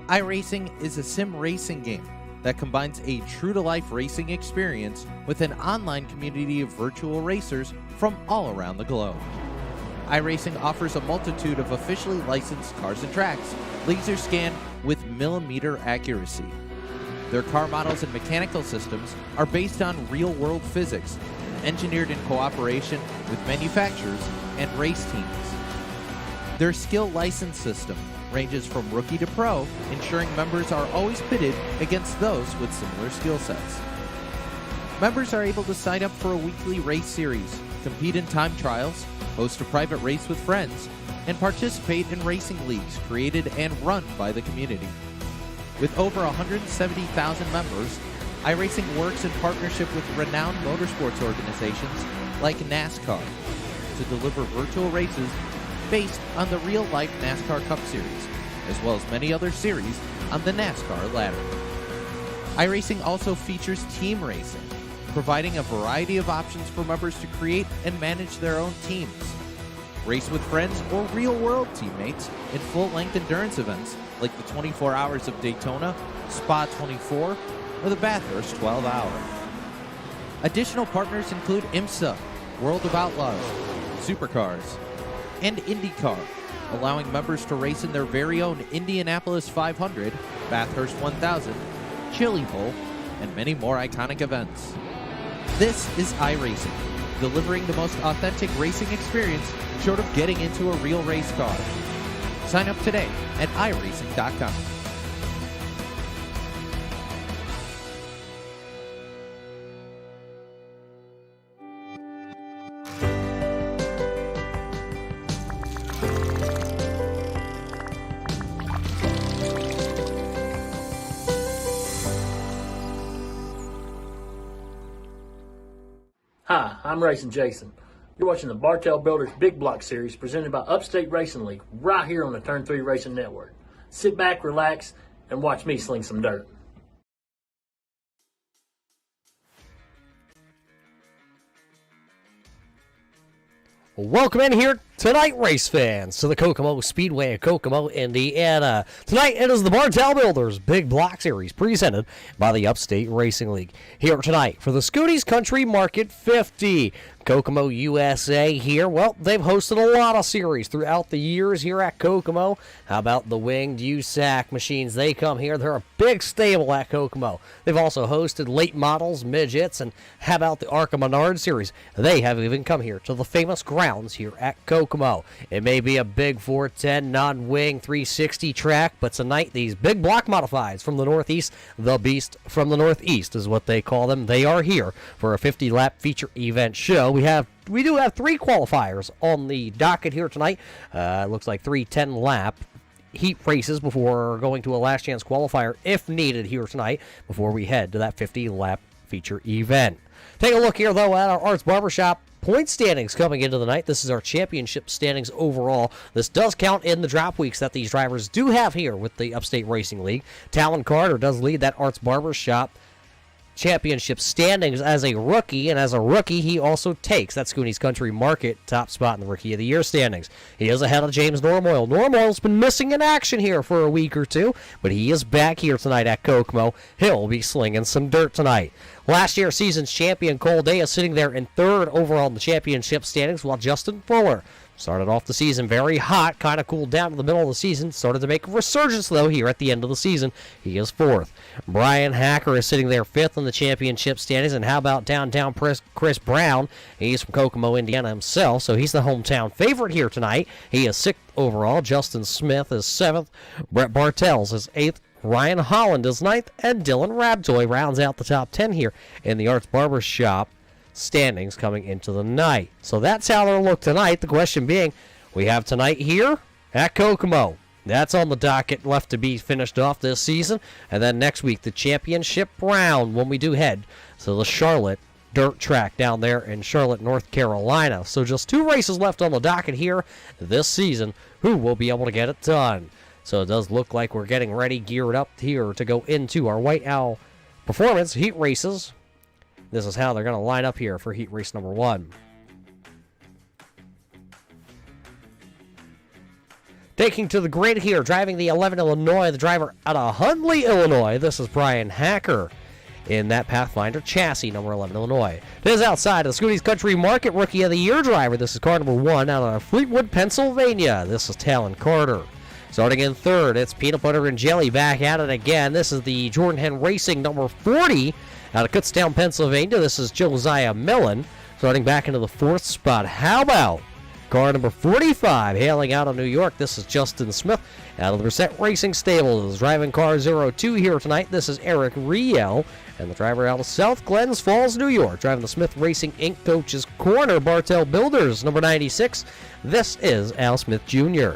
iRacing is a sim racing game that combines a true-to-life racing experience with an online community of virtual racers from all around the globe. iRacing offers a multitude of officially licensed cars and tracks, laser scanned with millimeter accuracy. Their car models and mechanical systems are based on real-world physics, engineered in cooperation with manufacturers and race teams. Their skill license system ranges from rookie to pro, ensuring members are always pitted against those with similar skill sets. Members are able to sign up for a weekly race series, compete in time trials, host a private race with friends, and participate in racing leagues created and run by the community. With over 170,000 members, iRacing works in partnership with renowned motorsports organizations like NASCAR to deliver virtual races based on the real-life NASCAR Cup Series, as well as many other series on the NASCAR ladder. iRacing also features team racing, providing a variety of options for members to create and manage their own teams. Race with friends or real-world teammates in full-length endurance events like the 24 Hours of Daytona, Spa 24, or the Bathurst 12 Hour. Additional partners include IMSA, World of Outlaws, Supercars, and IndyCar, allowing members to race in their very own Indianapolis 500, Bathurst 1000, Chili Bowl, and many more iconic events. This is iRacing, delivering the most authentic racing experience short of getting into a real race car. Sign up today at iRacing.com. Hi, I'm Racing Jason. You're watching the Bartel Builders Big Block Series presented by Upstate Racing League right here on the Turn 3 Racing Network. Sit back, relax, and watch me sling some dirt. Welcome in here tonight, race fans, to the Kokomo Speedway in Kokomo, Indiana. Tonight, it is the Bartel Builders Big Block Series presented by the Upstate Racing League. Here tonight for the Schoony's Country Market 50. Kokomo, USA here. Well, they've hosted a lot of series throughout the years here at Kokomo. How about the winged USAC machines? They come here. They're a big stable at Kokomo. They've also hosted late models, midgets, and how about the Arca Menard series? They have even come here to the famous grounds here at Kokomo. It may be a big 410 non-wing 360 track, but tonight these big block modifieds from the Northeast, the Beast from the Northeast is what they call them. They are here for a 50-lap feature event show. We do have 3 qualifiers on the docket here tonight. It looks like 3 10-lap heat races before going to a last chance qualifier if needed here tonight before we head to that 50-lap feature event. Take a look here, though, at our Arts Barbershop point standings coming into the night. This is our championship standings overall. This does count in the drop weeks that these drivers do have here with the Upstate Racing League. Talon Carter does lead that Arts Barbershop championship standings as a rookie, and as a rookie he also takes that Schoony's Country Market top spot in the Rookie of the Year standings. He is ahead of James Normoyle. Normoyle's been missing in action here for a week or two, but he is back here tonight at Kokomo. He'll be slinging some dirt tonight. Last year's season's champion Cole Day is sitting there in 3rd overall in the championship standings, while Justin Fuller started off the season very hot, kind of cooled down in the middle of the season, started to make a resurgence, though, here at the end of the season. He is 4th. Brian Hacker is sitting there 5th in the championship standings, and how about downtown Chris Brown? He's from Kokomo, Indiana himself, so he's the hometown favorite here tonight. He is 6th overall. Justin Smith is 7th. Brett Bartels is 8th. Ryan Holland is 9th, and Dylan Rabtoy rounds out the top 10 here in the Arts Barbershop standings coming into the night. So that's how they'll look tonight. The question being, we have tonight here at Kokomo. That's on the docket, left to be finished off this season. And then next week, the championship round when we do head to the Charlotte dirt track down there in Charlotte, North Carolina. So just 2 races left on the docket here this season. Who will be able to get it done? So it does look like we're getting ready, geared up here to go into our Whiteowl Performance heat races. This is how they're going to line up here for heat race number 1. Taking to the grid here, driving the 11 Illinois, the driver out of Hundley, Illinois. This is Brian Hacker in that Pathfinder chassis, number 11 Illinois. To his outside, the Schoony's Country Market Rookie of the Year driver. This is car number 1 out of Fleetwood, Pennsylvania. This is Talon Carter. Starting in third, it's Peanut Butter and Jelly back at it again. This is the Jordan Hen Racing number 40 out of Kutztown, Pennsylvania. This is Josiah Millen. Starting back into the fourth spot. How about car number 45, hailing out of New York. This is Justin Smith out of the Upstate Racing Stables. Driving car 02 here tonight. This is Eric Riel. And the driver out of South Glens Falls, New York. Driving the Smith Racing Inc. Coach's Corner, Bartel Builders, number 96. This is Al Smith Jr.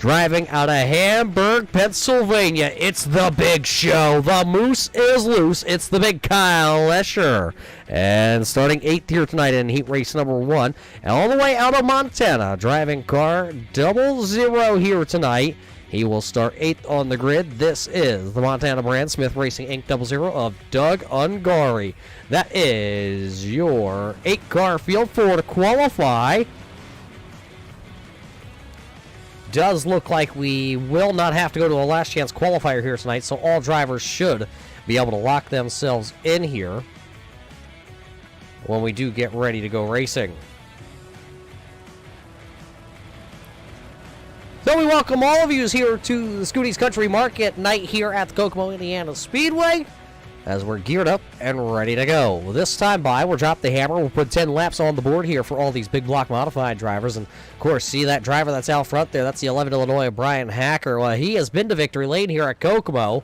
Driving out of Hamburg, Pennsylvania. It's the big show. The moose is loose. It's the big Kyle Lesher. And starting 8th here tonight in heat race number 1. And all the way out of Montana, driving car 00 here tonight. He will start 8th on the grid. This is the Montana brand Smith Racing Inc. 00 of Doug Ungari. That is your 8-car field for to qualify. Does look like we will not have to go to a last chance qualifier here tonight, so all drivers should be able to lock themselves in here when we do get ready to go racing. So we welcome all of you here to the Schoony's Country Market night here at the Kokomo, Indiana Speedway as we're geared up and ready to go. This time by, we'll drop the hammer. We'll put 10 laps on the board here for all these big block modified drivers. And, of course, see that driver that's out front there? That's the 11 Illinois Brian Hacker. Well, he has been to victory lane here at Kokomo,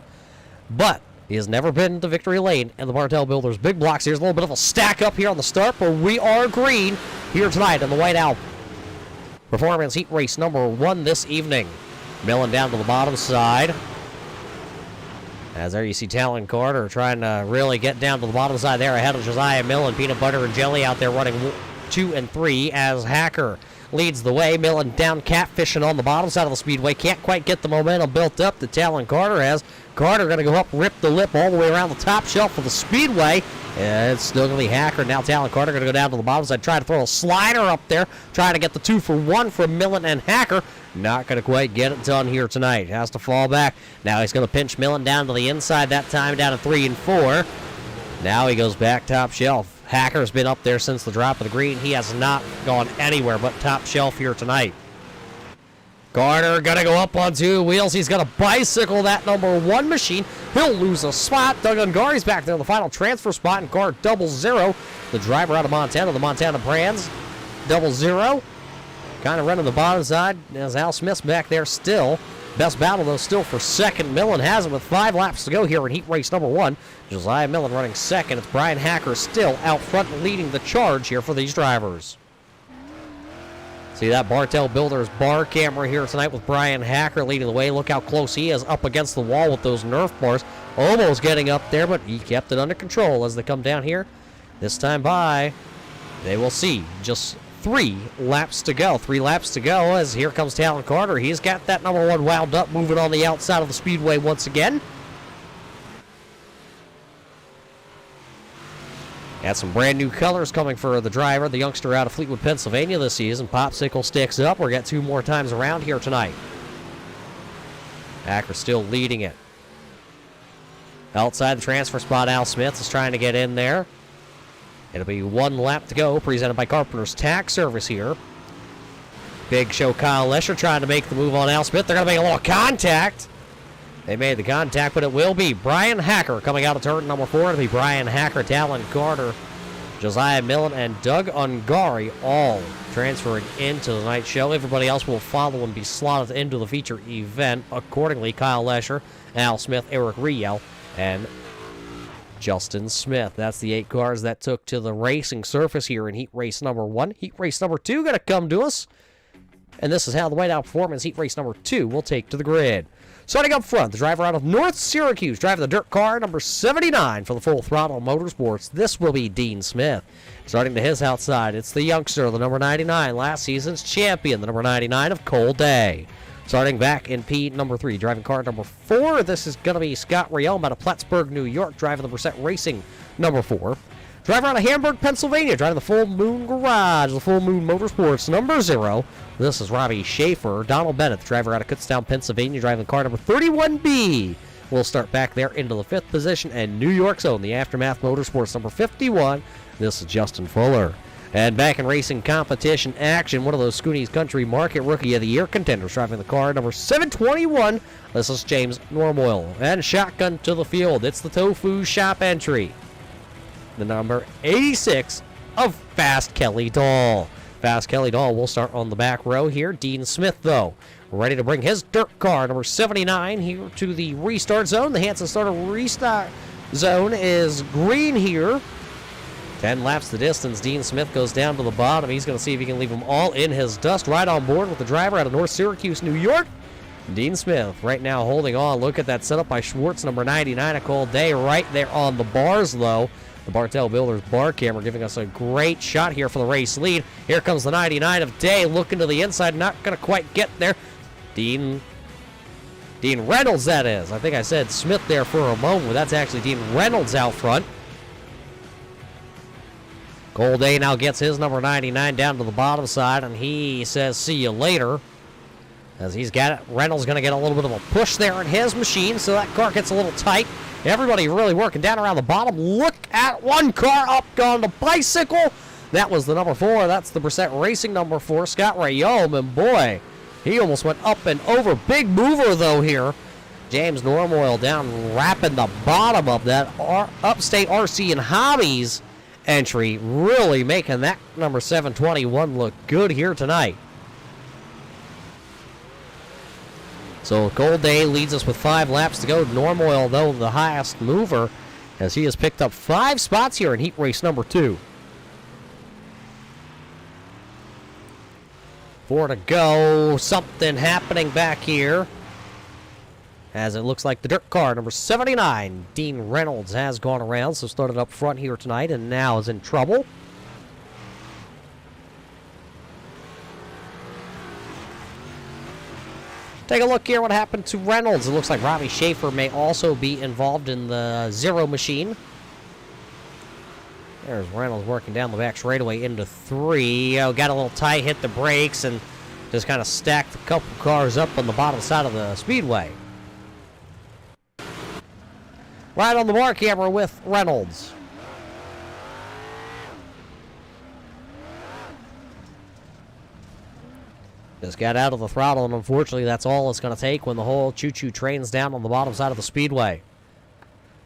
but he has never been to victory lane in the Bartel Builders big blocks. Here's a little bit of a stack up here on the start, but we are green here tonight in the Whiteowl Performance Heat Race number 1 this evening. Milling down to the bottom side. As there you see Talon Carter trying to really get down to the bottom side there ahead of Josiah Millen. Peanut Butter and Jelly out there running 2 and 3 as Hacker leads the way. Millen down catfishing on the bottom side of the speedway. Can't quite get the momentum built up that Talon Carter has. Carter going to go up, rip the lip all the way around the top shelf of the speedway. And it's still going to be Hacker. Now Talon Carter going to go down to the bottom side, try to throw a slider up there, trying to get the 2 for 1 from Millen and Hacker. Not going to quite get it done here tonight. Has to fall back. Now he's going to pinch Millen down to the inside, that time down to 3 and 4. Now he goes back top shelf. Hacker's been up there since the drop of the green. He has not gone anywhere but top shelf here tonight. Carter going to go up on 2 wheels. He's going to bicycle that number 1 machine. He'll lose a spot. Doug Ungari's back there in the final transfer spot in car 00. The driver out of Montana, the Montana Brands 00. Kind of running the bottom side as Al Smith's back there still. Best battle, though, still for second. Millen has it with 5 laps to go here in heat race number 1. Josiah Millen running second. It's Brian Hacker still out front leading the charge here for these drivers. See that Bartel Builders bar camera here tonight with Brian Hacker leading the way. Look how close he is up against the wall with those Nerf bars. Almost getting up there, but he kept it under control as they come down here. This time by, they will see just 3 laps to go. 3 laps to go as here comes Talon Carter. He's got that number 1 wound up, moving on the outside of the speedway once again. Got some brand new colors coming for the driver, the youngster out of Fleetwood, Pennsylvania this season. Popsicle sticks up. We'll get 2 more times around here tonight. Hacker still leading it. Outside the transfer spot, Al Smith is trying to get in there. It'll be 1 lap to go, presented by Carpenter's Tax Service here. Big Show Kyle Lesher trying to make the move on Al Smith. They're going to make a little contact. They made the contact, but it will be Brian Hacker coming out of turn number 4. It'll be Brian Hacker, Talon Carter, Josiah Millen, and Doug Ungari all transferring into the night show. Everybody else will follow and be slotted into the feature event. Accordingly, Kyle Lesher, Al Smith, Eric Riel, and Justin Smith. That's the 8 cars that took to the racing surface here in heat race number 1. Heat race number 2 going to come to us. And this is how the Whiteowl Performance Heat Race number 2 will take to the grid. Starting up front, the driver out of North Syracuse, driving the dirt car, number 79 for the Full Throttle Motorsports. This will be Dean Smith. Starting to his outside, it's the youngster, the number 99, last season's champion, the number 99 of Cole Day. Starting back in P number 3, driving car number 4, this is going to be Scott Riel out of Plattsburgh, New York, driving the Brissett Racing number 4. driver out of Hamburg, Pennsylvania, driving the Full Moon Garage, the Full Moon Motorsports number 0. This is Robbie Schaefer. Donald Bennett, the driver out of Kutztown, Pennsylvania, driving the car number 31B. We'll start back there into the 5th position, and New York's own, the Aftermath Motorsports number 51. This is Justin Fuller. And back in racing competition action, one of those Schoony's Country Market Rookie of the Year contenders, driving the car number 721. This is James Normoyle. And shotgun to the field. It's the Tofu Shop entry. The number 86 of Fast Kelly Dahl. Fast Kelly Dahl will start on the back row here. Dean Smith, though, ready to bring his dirt car, number 79, here to the restart zone. The Hanson starter restart zone is green here. 10 laps the distance. Dean Smith goes down to the bottom. He's going to see if he can leave them all in his dust. Right on board with the driver out of North Syracuse, New York. Dean Smith right now holding on. Look at that setup by Schwartz, number 99, a cold day right there on the bars, though. The Bartel Builders bar camera giving us a great shot here for the race lead. Here comes the 99 of Day, looking to the inside, not going to quite get there. Dean Reynolds, that is. I think I said Smith there for a moment, but that's actually Dean Reynolds out front. Cold Day now gets his number 99 down to the bottom side, and he says, see you later. As he's got it, Reynolds going to get a little bit of a push there in his machine, so that car gets a little tight. Everybody really working down around the bottom. Look at one car up on the bicycle. That was the number 4. That's the Brissett Racing number 4, Scott Rayome, and boy, he almost went up and over. Big mover, though, here. James Normoyle down, wrapping the bottom of that Upstate RC and Hobbies entry, really making that number 721 look good here tonight. So Cold Day leads us with 5 laps to go. Normoyle, though, the highest mover, as he has picked up 5 spots here in heat race number 2. 4 to go. Something happening back here, as it looks like the dirt car, number 79, Dean Reynolds, has gone around, so started up front here tonight and now is in trouble. Take a look here what happened to Reynolds. It looks like Robbie Schaefer may also be involved in the zero machine. There's Reynolds working down the back straightaway into 3. Got a little tight, hit the brakes, and just kind of stacked a couple cars up on the bottom side of the speedway. Right on the bar camera with Reynolds. Just got out of the throttle, and unfortunately that's all it's going to take when the whole choo-choo train's down on the bottom side of the speedway.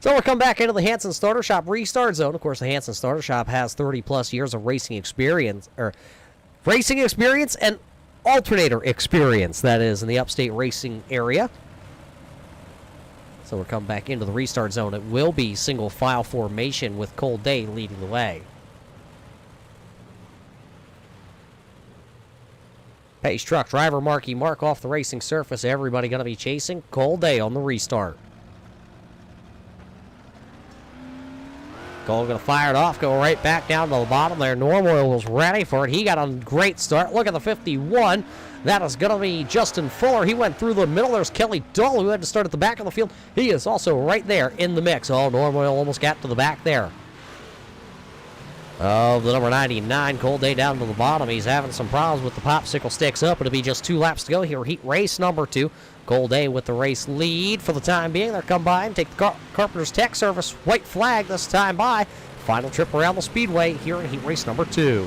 So we'll come back into the Hanson Starter Shop restart zone. Of course, the Hanson Starter Shop has 30-plus years of racing experience and alternator experience, that is, in the Upstate Racing area. So we'll come back into the restart zone. It will be single file formation with Cold Day leading the way. Pace truck driver Marky Mark off the racing surface. Everybody going to be chasing. Cold Day on the restart. Cole going to fire it off, go right back down to the bottom there. Normoyle was ready for it. He got a great start. Look at the 51. That is going to be Justin Fuller. He went through the middle. There's Kelly Dull, who had to start at the back of the field. He is also right there in the mix. Oh, Normoyle almost got to the back there. Oh, the number 99, Cold Day down to the bottom. He's having some problems with the popsicle sticks up. It'll be just 2 laps to go here. Heat race number 2. Cold Day with the race lead for the time being. They're come by and take the Carpenter's Tech Service white flag this time by. Final trip around the speedway here in heat race number 2.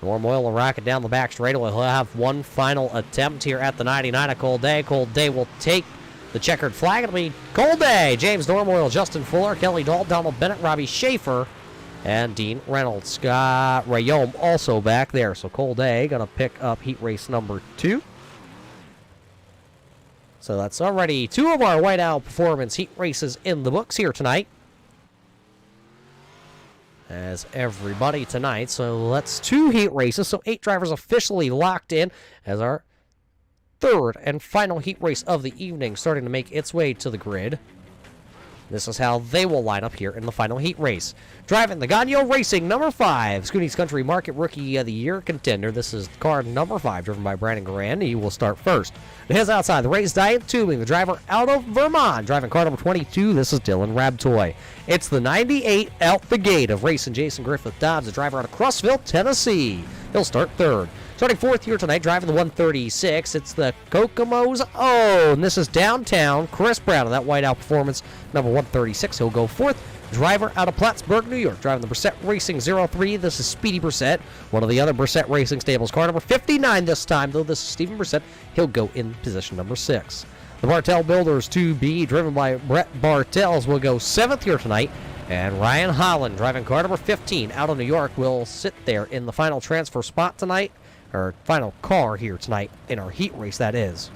Normoyle will rocket down the back straightaway. He'll have one final attempt here at the 99 of Cold Day. Cold Day will take the checkered flag. It'll be Cold Day. James Normoyle, Justin Fuller, Kelly Dahl, Donald Bennett, Robbie Schaefer, and Dean Reynolds. Scott Rayome also back there. So Cold Day going to pick up heat race number 2. So that's already 2 of our Whiteowl Performance heat races in the books here tonight. As everybody tonight. So that's 2 heat races. So 8 drivers officially locked in as our 3rd and final heat race of the evening starting to make its way to the grid. This is how they will line up here in the final heat race. Driving the Gagno Racing number 5, Schoony's Country Market Rookie of the Year contender. This is car number 5, driven by Brandon Garand. He will start first. His outside, the race diet tubing, the driver out of Vermont. Driving car number 22, this is Dylan Rabtoy. It's the 98 out the gate of racing Jason Griffith Dobbs, the driver out of Crossville, Tennessee. He'll start third. Starting fourth here tonight, driving the 136, it's the Kokomo's own. This is downtown Chris Brown of that Whiteowl Performance, number 136. He'll go fourth. Driver out of Plattsburgh, New York, driving the Brissett Racing 03. This is Speedy Brissett, one of the other Brissett Racing stables. Car number 59 this time, though. This is Stephen Brissett. He'll go in position number 6. The Bartel Builders 2B, driven by Brett Bartels, will go 7th here tonight. And Ryan Holland, driving car number 15 out of New York, will sit there in the final transfer spot tonight, or final car here tonight in our heat race, that is.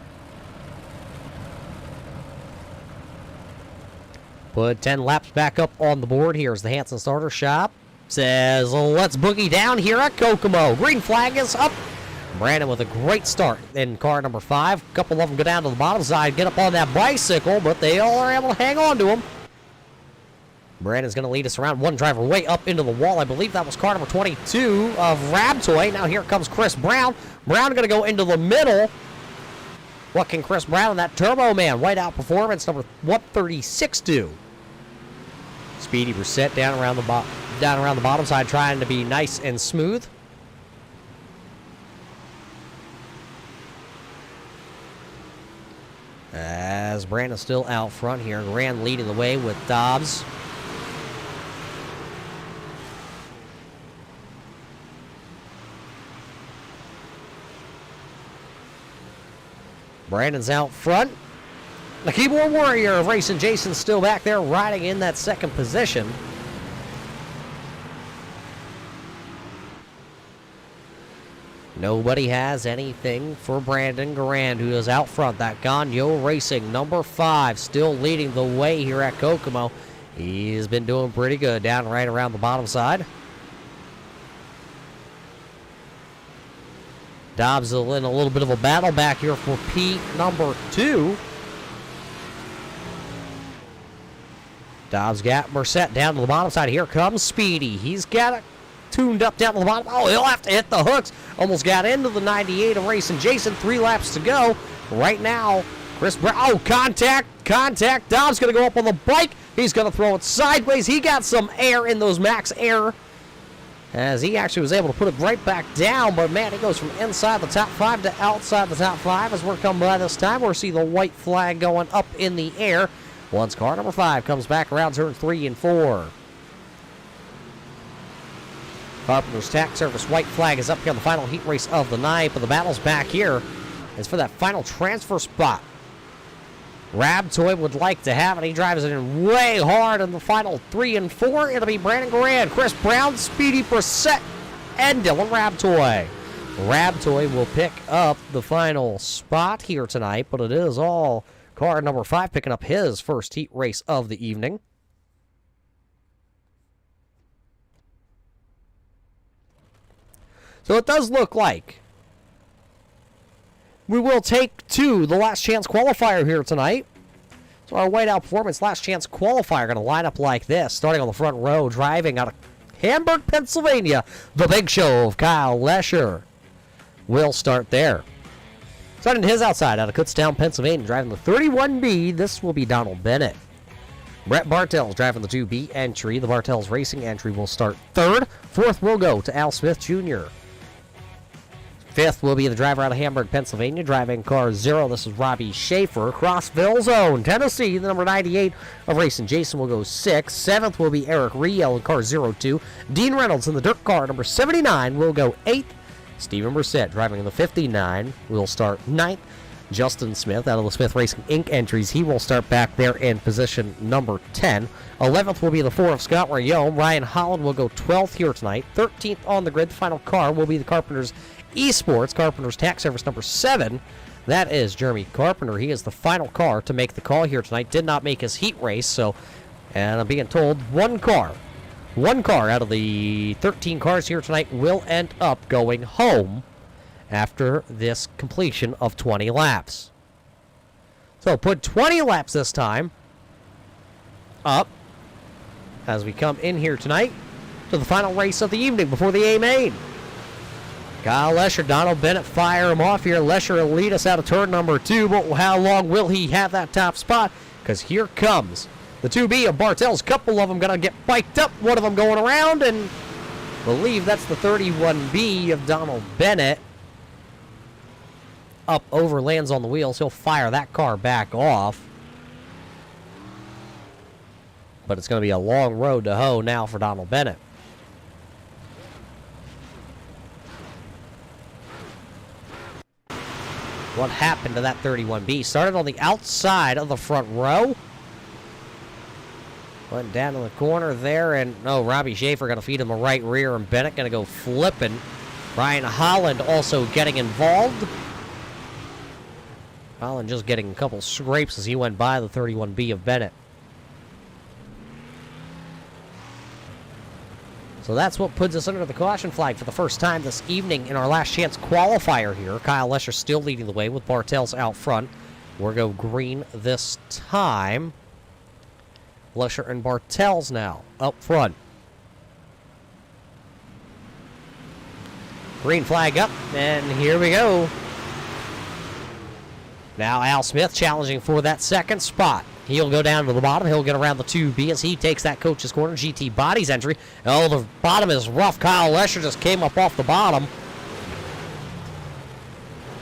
Put 10 laps back up on the board. Here's the Hanson starter shop. Says, let's boogie down here at Kokomo. Green flag is up. Brandon with a great start in car number 5. A couple of them go down to the bottom side, get up on that bicycle, but they all are able to hang on to him. Brandon's going to lead us around one driver way up into the wall. I believe that was car number 22 of Rabtoy. Now here comes Chris Brown. Brown going to go into the middle. What can Chris Brown and that Turbo Man Whiteowl Performance number 136 do? Speedy Brissett down around the bottom side, trying to be nice and smooth. As Brandon's still out front here, Grand leading the way with Dobbs. Brandon's out front. The keyboard warrior of racing Jason's still back there riding in that second position. Nobody has anything for Brandon Garand, who is out front. That Gagno Racing number 5 still leading the way here at Kokomo. He's been doing pretty good down right around the bottom side. Dobbs in a little bit of a battle back here for P number 2. Dobbs got Brissett down to the bottom side. Here comes Speedy. He's got it tuned up down to the bottom. Oh, he'll have to hit the hooks. Almost got into the 98 of racing Jason. 3 laps to go. Right now, Chris Brown. Oh, contact. Dobbs going to go up on the bike. He's going to throw it sideways. He got some air in those max air, as he actually was able to put it right back down. But, man, he goes from inside the top 5 to outside the top 5 as we're coming by this time. We'll see the white flag going up in the air once car number 5 comes back around turn 3 and 4. Carpenter's Tack Service white flag is up here on the final heat race of the night, but the battle's back here. It's for that final transfer spot. Rabtoy would like to have it. He drives it in way hard in the final 3 and 4. It'll be Brandon Garand, Chris Brown, Speedy Brissett, and Dylan Rabtoy. Rabtoy will pick up the final spot here tonight, but it is all car number 5 picking up his first heat race of the evening. So it does look like we will take to the last chance qualifier here tonight. So our Whiteowl Performance last chance qualifier going to line up like this, starting on the front row, driving out of Hamburg, Pennsylvania. The Big Show of Kyle Lesher will start there. Starting his outside out of Kutztown, Pennsylvania, driving the 31B. This will be Donald Bennett. Brett Bartels driving the 2B entry. The Bartels Racing entry will start third. Fourth will go to Al Smith Jr. Fifth will be the driver out of Hamburg, Pennsylvania, driving car 0. This is Robbie Schaefer. Crossville Zone, Tennessee, the number 98 of racing Jason will go 6th. 7th will be Eric Riel in car 02. Dean Reynolds in the dirt car, number 79, will go 8th. Stephen Brissett driving in the 59 will start 9th. Justin Smith out of the Smith Racing Inc. entries, he will start back there in position number 10. 11th will be the 4 of Scott Rayome. Ryan Holland will go 12th here tonight. 13th on the grid. The final car will be the Carpenter's Esports, Carpenter's Tax Service number 7. That is Jeremy Carpenter. He is the final car to make the call here tonight. Did not make his heat race, so, and I'm being told one car out of the 13 cars here tonight will end up going home after this completion of 20 laps. So put 20 laps this time. up as we come in here tonight to the final race of the evening before the A main. Kyle Lesher, Donald Bennett fire him off here. Lesher will lead us out of turn number 2, but how long will he have that top spot? Because here comes the 2B of Bartel's. Couple of them going to get biked up. One of them going around, and I believe that's the 31B of Donald Bennett. Up over, lands on the wheels. He'll fire that car back off. But it's going to be a long road to hoe now for Donald Bennett. What happened to that 31B? Started on the outside of the front row. Went down to the corner there, and Robbie Schaefer going to feed him a right rear, and Bennett going to go flipping. Ryan Holland also getting involved. Holland just getting a couple scrapes as he went by the 31B of Bennett. So that's what puts us under the caution flag for the first time this evening in our last chance qualifier here. Kyle Lesher still leading the way with Bartels out front. We'll go green this time. Lesher and Bartels now up front. Green flag up, and here we go. Now Al Smith challenging for that second spot. He'll go down to the bottom. He'll get around the 2B as he takes that coach's corner. GT Bodies entry. Oh, the bottom is rough. Kyle Lesher just came up off the bottom.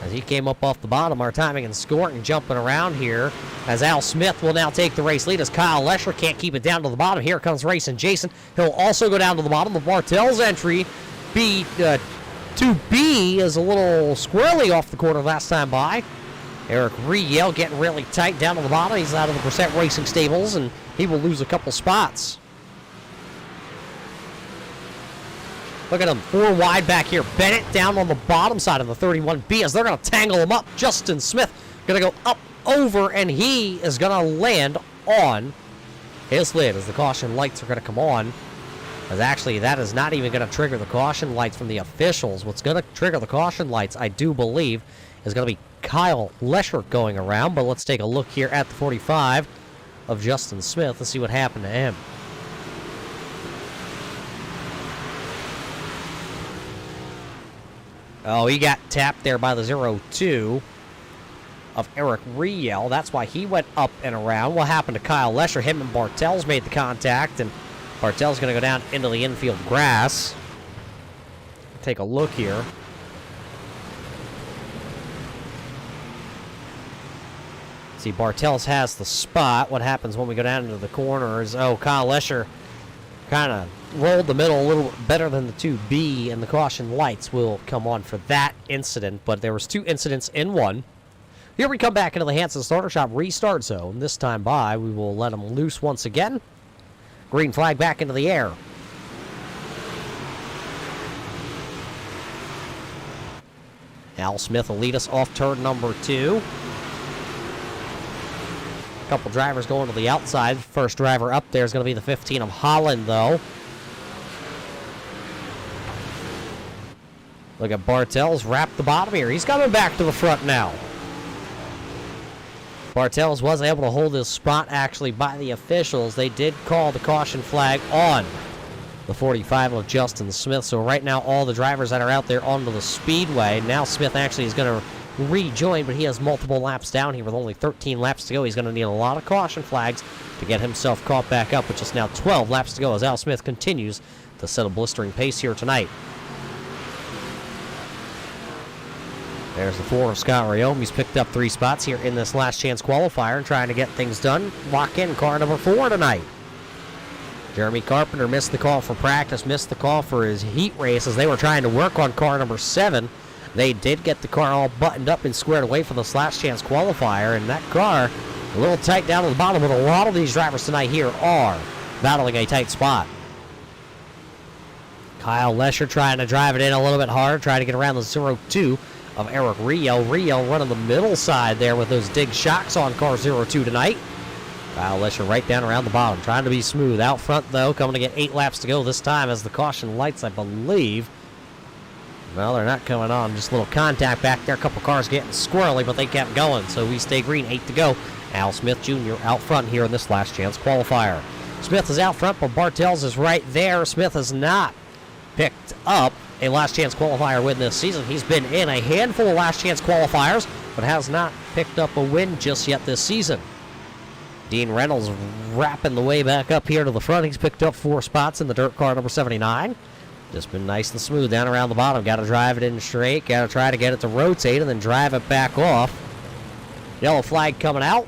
As he came up off the bottom, our timing and scoring jumping around here. As Al Smith will now take the race lead as Kyle Lesher can't keep it down to the bottom. Here comes Racing Jason. He'll also go down to the bottom. The Bartel's entry. 2B is a little squirrely off the corner last time by. Eric Riel getting really tight down to the bottom. He's out of the Percent Racing stables, and he will lose a couple spots. Look at him, 4 wide back here. Bennett down on the bottom side of the 31B as they're going to tangle him up. Justin Smith going to go up over, and he is going to land on his lid as the caution lights are going to come on. As actually, that is not even going to trigger the caution lights from the officials. What's going to trigger the caution lights, I do believe, is going to be Kyle Lesher going around, but let's take a look here at the 45 of Justin Smith. Let's see what happened to him. Oh, he got tapped there by the 02 of Eric Riel. That's why he went up and around. What happened to Kyle Lesher? Him and Bartels made the contact, and Bartel's going to go down into the infield grass. Take a look here. See, Bartels has the spot. What happens when we go down into the corners? Oh, Kyle Lesher kind of rolled the middle a little bit better than the 2B, and the caution lights will come on for that incident. But there was 2 incidents in one. Here we come back into the Hanson Starter Shop restart zone. This time by, we will let them loose once again. Green flag back into the air. Al Smith will lead us off turn number 2. Couple drivers going to the outside. First driver up there is going to be the 15 of Holland, though. Look at Bartels wrap the bottom here. He's coming back to the front now. Bartels was able to hold his spot, actually, by the officials. They did call the caution flag on the 45 of Justin Smith. So right now, all the drivers that are out there onto the Speedway. Now Smith actually is going to rejoin, but he has multiple laps down here with only 13 laps to go. He's going to need a lot of caution flags to get himself caught back up, with just now 12 laps to go as Al Smith continues to set a blistering pace here tonight. There's the 4 of Scott Riome. He's picked up 3 spots here in this last chance qualifier and trying to get things done. Lock in car number 4 tonight. Jeremy Carpenter missed the call for practice, missed the call for his heat race as they were trying to work on car number 7. They did get the car all buttoned up and squared away for this last chance qualifier, and that car a little tight down to the bottom, but a lot of these drivers tonight here are battling a tight spot. Kyle Lesher trying to drive it in a little bit hard, trying to get around the 02 of Eric Riel. Riel running the middle side there with those dig shocks on car 02 tonight. Kyle Lesher right down around the bottom, trying to be smooth. Out front, though, coming to get 8 laps to go this time as the caution lights, I believe. Well, they're not coming on. Just a little contact back there. A couple cars getting squirrely, but they kept going. So we stay green. 8 to go Al Smith Jr. out front here in this last chance qualifier. Smith is out front, but Bartels is right there. Smith has not picked up a last chance qualifier win this season. He's been in a handful of last chance qualifiers, but has not picked up a win just yet this season. Dean Reynolds wrapping the way back up here to the front. He's picked up 4 spots in the dirt car number 79. Just been nice and smooth down around the bottom. Got to drive it in straight. Got to try to get it to rotate and then drive it back off. Yellow flag coming out.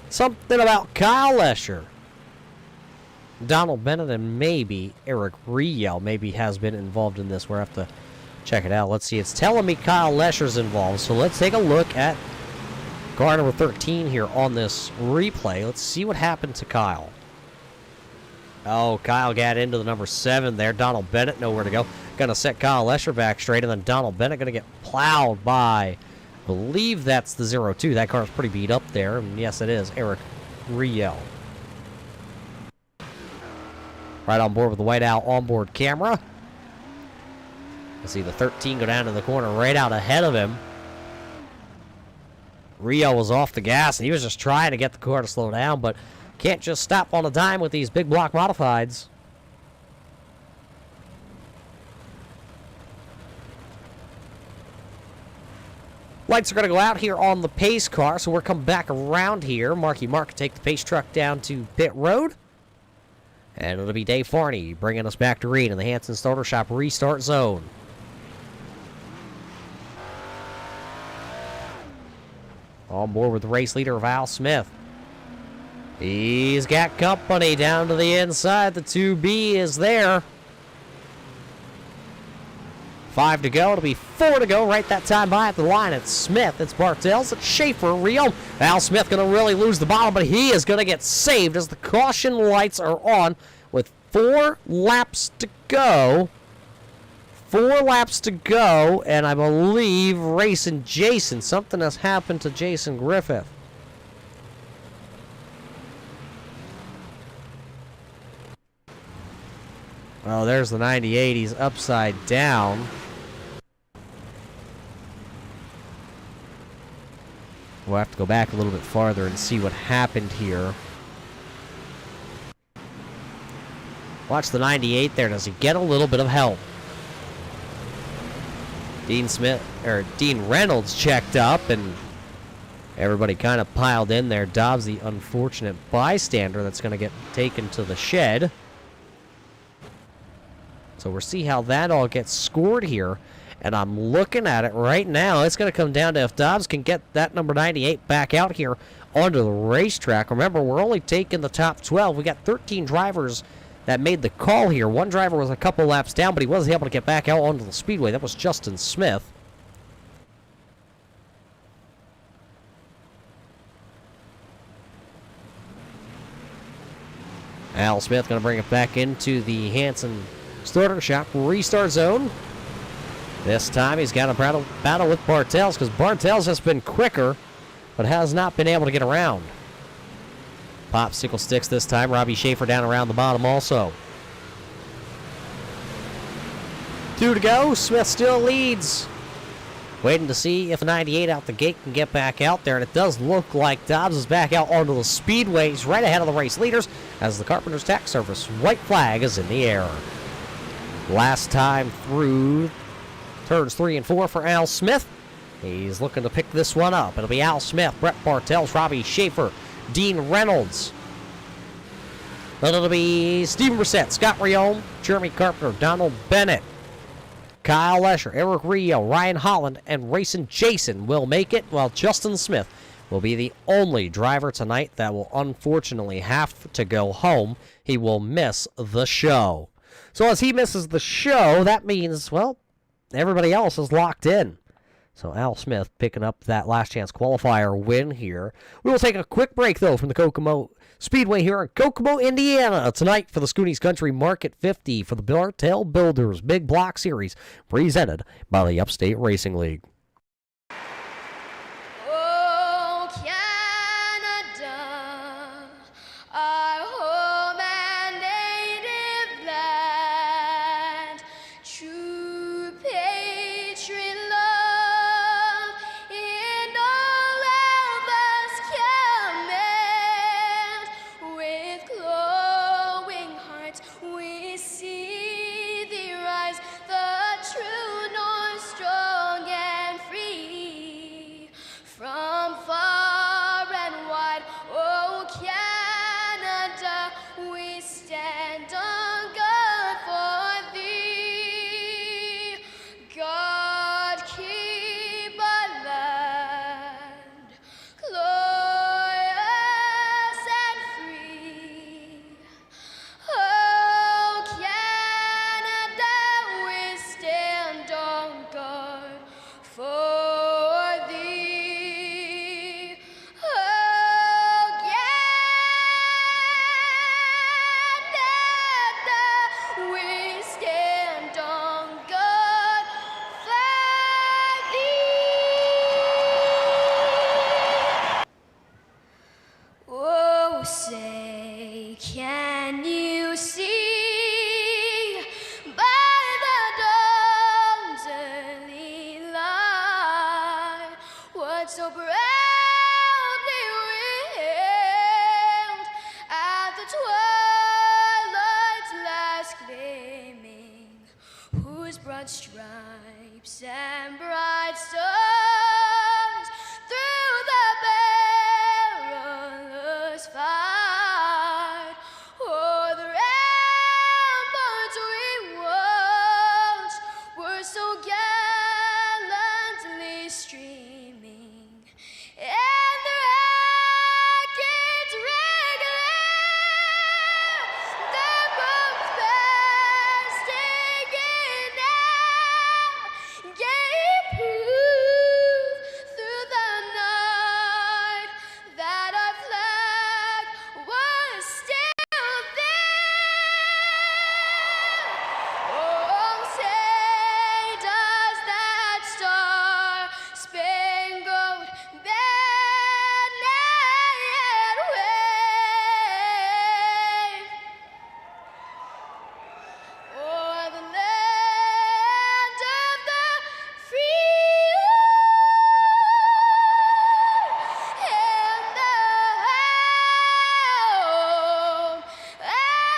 Something about Kyle Lesher. Donald Bennett and maybe Eric Riel maybe has been involved in this. We'll have to check it out. Let's see. It's telling me Kyle Lesher's involved. So let's take a look at car number 13 here on this replay. Let's see what happened to Kyle. Oh, Kyle got into the number 7 there. Donald Bennett nowhere to go. Going to set Kyle Lesher back straight, and then Donald Bennett going to get plowed by, I believe that's the 02. That car is pretty beat up there. And yes, it is. Eric Riel. Right on board with the Whiteowl onboard camera. You see the 13 go down in the corner right out ahead of him. Rio was off the gas, and he was just trying to get the car to slow down, but can't just stop on a dime with these big block modifieds. Lights are going to go out here on the pace car, so we're coming back around here. Marky Mark can take the pace truck down to pit road. And it'll be Dave Farney bringing us back to Reed in the Hanson Starter Shop restart zone. On board with the race leader, Al Smith. He's got company down to the inside. The 2B is there. 5 to go. It'll be 4 to go. Right that time by at the line. It's Smith. It's Bartels. It's Schaefer. Rio. Al Smith going to really lose the bottom, but he is going to get saved as the caution lights are on with 4 laps to go. 4 laps to go, and I believe racing Jason. Something has happened to Jason Griffith. Oh, there's the 98. He's upside down. We'll have to go back a little bit farther and see what happened here. Watch the 98 there. Does he get a little bit of help? Dean Reynolds checked up, and everybody kind of piled in there. Dobbs, the unfortunate bystander, that's going to get taken to the shed. So we'll see how that all gets scored here. And I'm looking at it right now. It's going to come down to if Dobbs can get that number 98 back out here onto the racetrack. Remember, we're only taking the top 12. We got 13 drivers that made the call here. One driver was a couple laps down, but he wasn't able to get back out onto the speedway. That was Justin Smith. Al Smith going to bring it back into the Hanson Starter Shop restart zone. This time he's got a battle with Bartels, because Bartels has been quicker, but has not been able to get around. Popsicle sticks this time. Robbie Schaefer down around the bottom also. 2 to go. Smith still leads. Waiting to see if 98 out the gate can get back out there, and it does look like Dobbs is back out onto the speedways right ahead of the race leaders as the Carpenter's Tax Service white flag is in the air. Last time through turns 3 and 4 for Al Smith. He's looking to pick this one up. It'll be Al Smith, Brett Bartels, Robbie Schaefer, Dean Reynolds. Then it'll be Steven Brissett, Scott Riome, Jeremy Carpenter, Donald Bennett, Kyle Lesher, Eric Rio, Ryan Holland, and Racing Jason will make it, while Justin Smith will be the only driver tonight that will unfortunately have to go home. He will miss the show. So as he misses the show, that means, well, everybody else is locked in. So Al Smith picking up that last chance qualifier win here. We will take a quick break, though, from the Kokomo Speedway here in Kokomo, Indiana, tonight for the Schoony's Country Market 50 for the Bartel Builders Big Block Series, presented by the Upstate Racing League. Oh, Canada, our home and native land, true patriot. say, can you see by the dawn's early light what so proudly wailed at the twilight's last gleaming, whose broad stripes and bright stars through the perilous fight o'er the ramparts we watched were so gallantly streaming, and the rackets regular, the boats bursting in out, gave proof through the night that our flag was still there. Oh, say does that star-spangled banner yet wave o'er the land of the free and the home of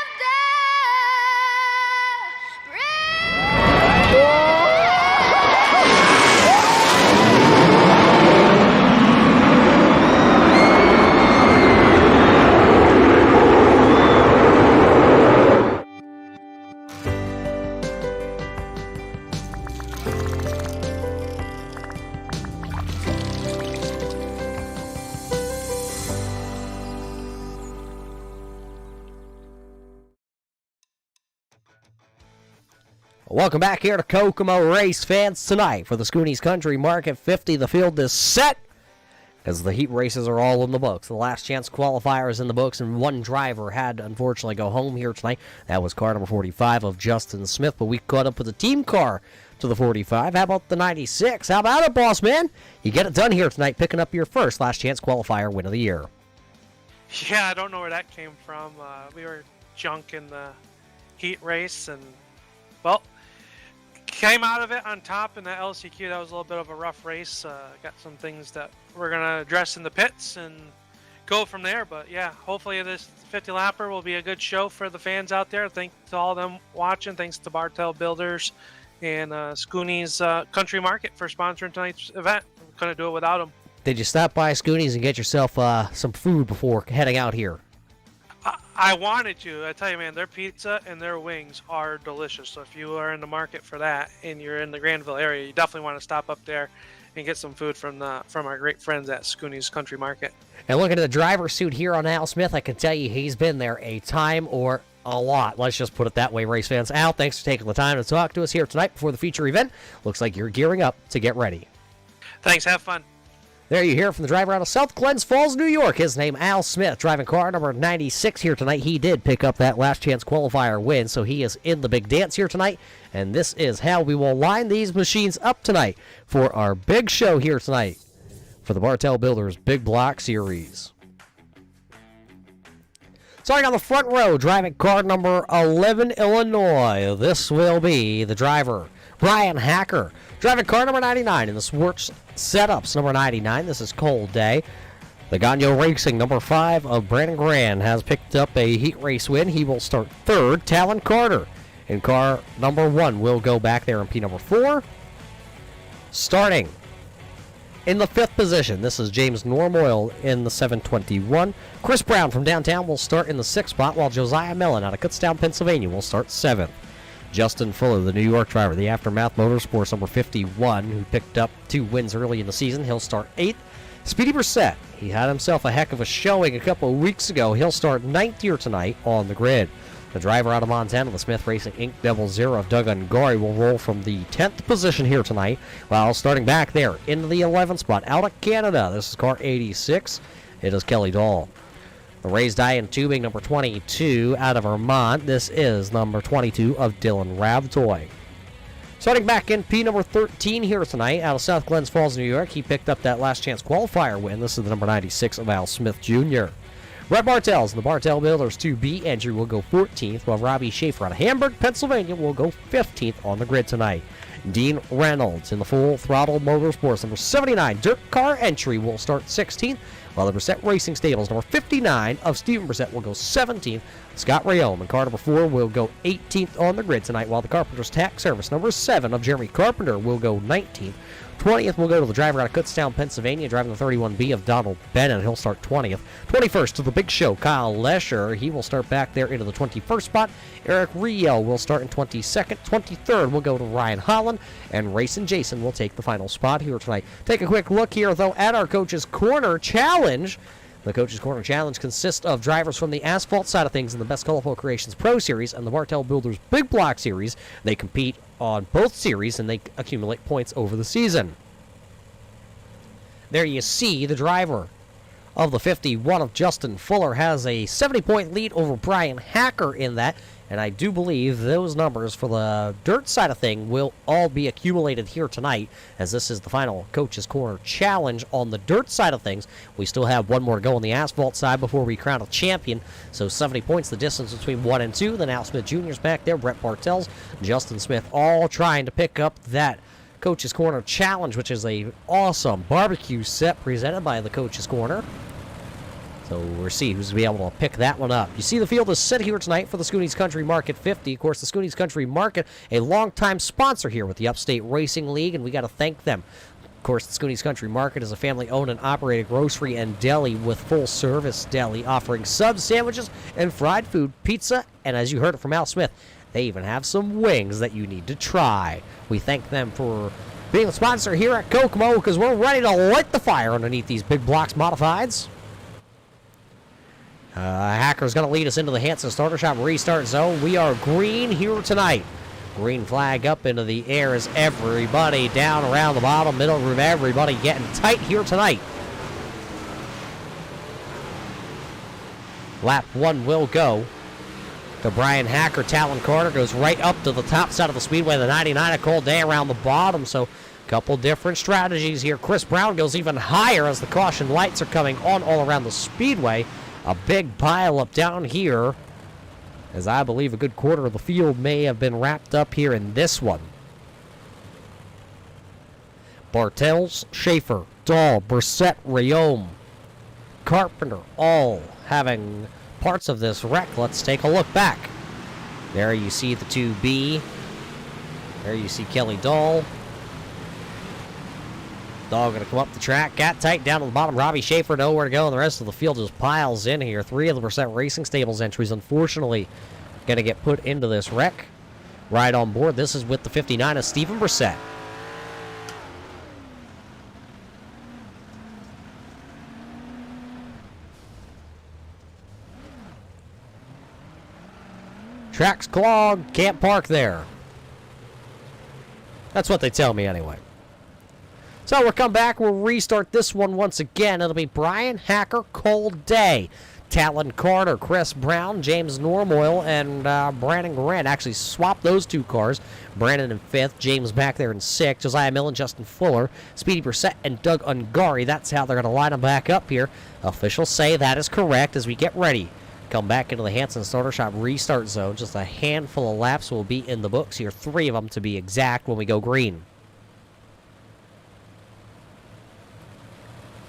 the Welcome back here to Kokomo Race Fans tonight for the Schoony's Country Market 50. The field is set because the heat races are all in the books. The last chance qualifier is in the books, and one driver had to unfortunately go home here tonight. That was car number 45 of Justin Smith, but we caught up with the team car to the 45. How about the 96? How about it, boss man? You get it done here tonight, picking up your first last chance qualifier win of the year. Yeah, I don't know where that came from. We were junk in the heat race, and, well, came out of it on top in the LCQ. That was a little bit of a rough race. Got some things that we're going to address in the pits and go from there. But, yeah, hopefully this 50-lapper will be a good show for the fans out there. Thanks to all of them watching. Thanks to Bartel Builders and Schoony's Country Market for sponsoring tonight's event. We couldn't do it without them. Did you stop by Schoony's and get yourself some food before heading out here? I wanted to. I tell you, man, their pizza and their wings are delicious. So if you are in the market for that and you're in the Granville area, you definitely want to stop up there and get some food from our great friends at Schoony's Country Market. And looking at the driver's suit here on Al Smith, I can tell you he's been there a time or a lot. Let's just put it that way, race fans. Al, thanks for taking the time to talk to us here tonight before the feature event. Looks like you're gearing up to get ready. Thanks. Have fun. There you hear from the driver out of South Glens Falls, New York. His name, Al Smith, driving car number 96 here tonight. He did pick up that last chance qualifier win, so he is in the big dance here tonight. And this is how we will line these machines up tonight for our big show here tonight for the Bartel Builders Big Block Series. Starting on the front row, driving car number 11, Illinois. This will be the driver, Brian Hacker. Driving car number 99 in the sports setups, number 99. This is Cold Day. The Gagno Racing, number 5 of Brandon Grand, has picked up a heat race win. He will start third. Talon Carter in car number 1 will go back there in P number 4. Starting in the 5th position, this is James Normoyle in the 721. Chris Brown from downtown will start in the 6th spot, while Josiah Mellon out of Kutztown, Pennsylvania will start 7th. Justin Fuller, the New York driver, the Aftermath Motorsports number 51, who picked up 2 wins early in the season. He'll start 8th. Speedy Brissett, he had himself a heck of a showing a couple of weeks ago. He'll start 9th here tonight on the grid. The driver out of Montana, the Smith Racing Inc. Devil Zero of Doug Ungari, will roll from the 10th position here tonight, while starting back there into the 11th spot out of Canada. This is car 86. It is Kelly Dahl. The Raised Iron Tubing, number 22, out of Vermont. This is number 22 of Dylan Ravtoy. Starting back in P number 13 here tonight, out of South Glens Falls, New York. He picked up that last chance qualifier win. This is the number 96 of Al Smith Jr. Brett Bartels and the Bartel Builders 2B entry will go 14th, while Robbie Schaefer out of Hamburg, Pennsylvania will go 15th on the grid tonight. Dean Reynolds in the Full Throttle Motorsports number 79 dirt car entry will start 16th, while the Brissett Racing Stables number 59 of Stephen Brissett will go 17th. Scott Rayome in car number 4 will go 18th on the grid tonight, while the Carpenter's Tax Service number 7 of Jeremy Carpenter will go 19th. 20th will go to the driver out of Kutztown, Pennsylvania, driving the 31B of Donald Bennett. He'll start 20th. 21st to the Big Show, Kyle Lesher. He will start back there into the 21st spot. Eric Riel will start in 22nd. 23rd will go to Ryan Holland. And Racing Jason will take the final spot here tonight. Take a quick look here, though, at our Coach's Corner Challenge. The Coach's Corner Challenge consists of drivers from the asphalt side of things in the Best Colorful Creations Pro Series and the Bartel Builders Big Block Series. They compete on both series and they accumulate points over the season. There you see the driver of the 51 of Justin Fuller has a 70-point lead over Brian Hacker in that. And I do believe those numbers for the dirt side of thing will all be accumulated here tonight, as this is the final Coach's Corner Challenge on the dirt side of things. We still have one more to go on the asphalt side before we crown a champion. So 70 points, the distance between 1 and 2. Then Al Smith Jr.'s back there, Brett Bartels, Justin Smith, all trying to pick up that Coach's Corner Challenge, which is a awesome barbecue set presented by the Coach's Corner. So we'll see who's going to be able to pick that one up. You see the field is set here tonight for the Schoony's Country Market 50. Of course, the Schoony's Country Market, a longtime sponsor here with the Upstate Racing League, and we got to thank them. Of course, the Schoony's Country Market is a family-owned and operated grocery and deli with full-service deli, offering sub sandwiches and fried food, pizza, and as you heard it from Al Smith, they even have some wings that you need to try. We thank them for being the sponsor here at Kokomo, because we're ready to light the fire underneath these big blocks modifieds. Hacker's going to lead us into the Hanson starter shop restart zone. We are green here tonight. Green flag up into the air as everybody down around the bottom, middle room, everybody getting tight here tonight. Lap 1 will go to Brian Hacker. Talon Carter goes right up to the top side of the speedway. The 99, a cold day around the bottom, so a couple different strategies here. Chris Brown goes even higher as the caution lights are coming on all around the speedway. A big pile up down here, as I believe a good quarter of the field may have been wrapped up here in this one. Bartels, Schaefer, Dahl, Brissett, Rayome, Carpenter, all having parts of this wreck. Let's take a look back. There you see the 2B. There you see Kelly Dahl. Dahl going to come up the track. Got tight down to the bottom. Robbie Schaefer nowhere to go, and the rest of the field just piles in here. 3 of the Brissett Racing Stables entries, unfortunately, going to get put into this wreck. Right on board. This is with the 59 of Stephen Brissett. Track's clogged. Can't park there. That's what they tell me anyway. So we'll come back. We'll restart this one once again. It'll be Brian Hacker, Cold Day, Talon Carter, Chris Brown, James Normoyle, and Brandon Grant. Actually swapped those 2 cars. Brandon in 5th, James back there in 6th, Josiah Millen, Justin Fuller, Speedy Brissett, and Doug Ungari. That's how they're going to line them back up here. Officials say that is correct as we get ready. Come back into the Hanson Starter Shop restart zone. Just a handful of laps will be in the books here. 3 of them to be exact when we go green.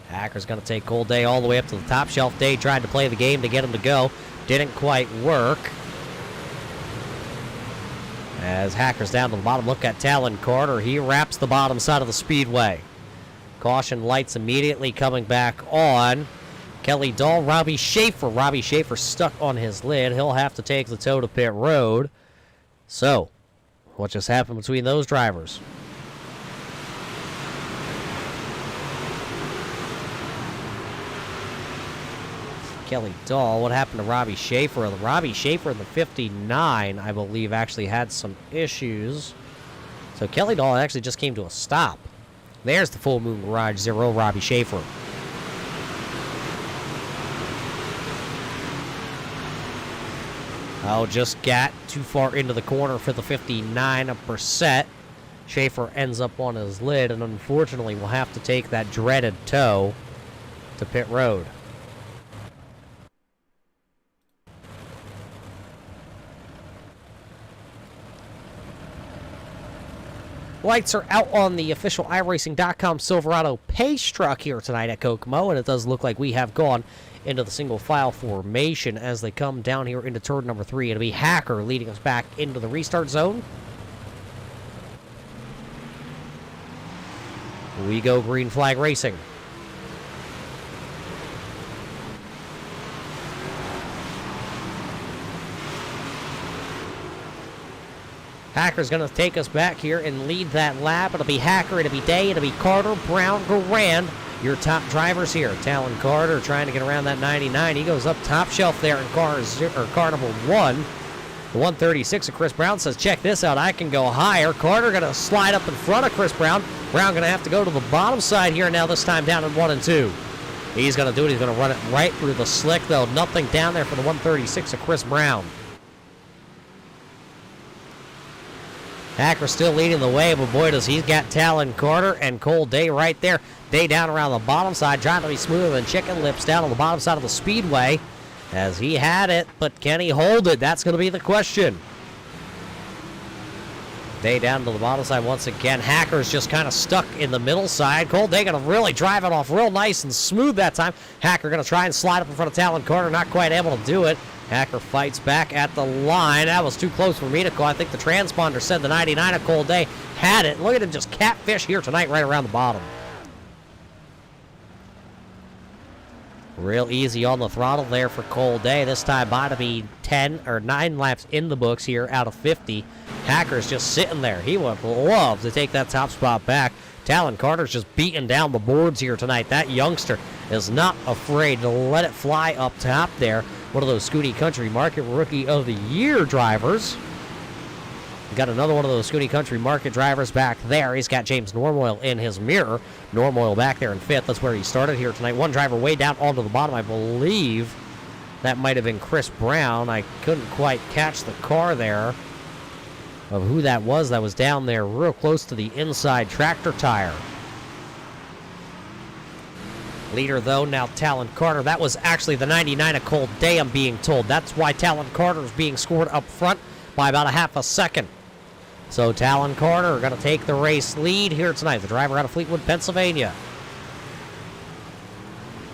Hacker's going to take Cold Day all the way up to the top shelf. Day tried to play the game to get him to go. Didn't quite work. As Hacker's down to the bottom, look at Talon Carter. He wraps the bottom side of the speedway. Caution lights immediately coming back on. Kelly Dahl, Robbie Schaefer. Robbie Schaefer stuck on his lid. He'll have to take the tow to pit road. So, what just happened between those drivers? Kelly Dahl. What happened to Robbie Schaefer? Robbie Schaefer in the 59, I believe, actually had some issues. So Kelly Dahl actually just came to a stop. There's the Full Moon Garage 0, Robbie Schaefer. Oh, just got too far into the corner for the 59%. Schaefer ends up on his lid, and unfortunately will have to take that dreaded tow to pit road. Lights are out on the official iRacing.com Silverado pace truck here tonight at Kokomo, and it does look like we have gone into the single file formation as they come down here into turn number 3. It'll be Hacker leading us back into the restart zone. We go green flag racing. Hacker's going to take us back here and lead that lap. It'll be Hacker, it'll be Day, it'll be Carter, Brown, Garand. Your top drivers here. Talon Carter trying to get around that 99. He goes up top shelf there in car number 1. The 136 of Chris Brown says, check this out, I can go higher. Carter going to slide up in front of Chris Brown. Brown going to have to go to the bottom side here now, this time down in 1 and 2. He's going to do it. He's going to run it right through the slick, though. Nothing down there for the 136 of Chris Brown. Hacker still leading the way, but boy, does he's got Talon Carter and Cole Day right there. Day down around the bottom side, trying to be smoother than chicken lips down on the bottom side of the Speedway. As he had it, but can he hold it? That's going to be the question. Day down to the bottom side once again. Hacker's just kind of stuck in the middle side. Cole Day going to really drive it off real nice and smooth that time. Hacker going to try and slide up in front of Talon Carter, not quite able to do it. Hacker fights back at the line. That was too close for me to call. I think the transponder said the 99 of Cole Day had it. Look at him just catfish here tonight right around the bottom. Real easy on the throttle there for Cole Day. This time by to be 10 or 9 laps in the books here out of 50. Hacker's just sitting there. He would love to take that top spot back. Talon Carter's just beating down the boards here tonight. That youngster is not afraid to let it fly up top there. One of those Schoony Country Market Rookie of the Year drivers. Got another one of those Schoony Country Market drivers back there. He's got James Normoyle in his mirror. Normoyle back there in 5th. That's where he started here tonight. One driver way down onto the bottom. I believe that might have been Chris Brown. I couldn't quite catch the car there of who that was down there real close to the inside tractor tire. Leader, though, now Talon Carter. That was actually the 99 of Cole Day, I'm being told. That's why Talon Carter is being scored up front by about a half a second. So Talon Carter are going to take the race lead here tonight. The driver out of Fleetwood, Pennsylvania.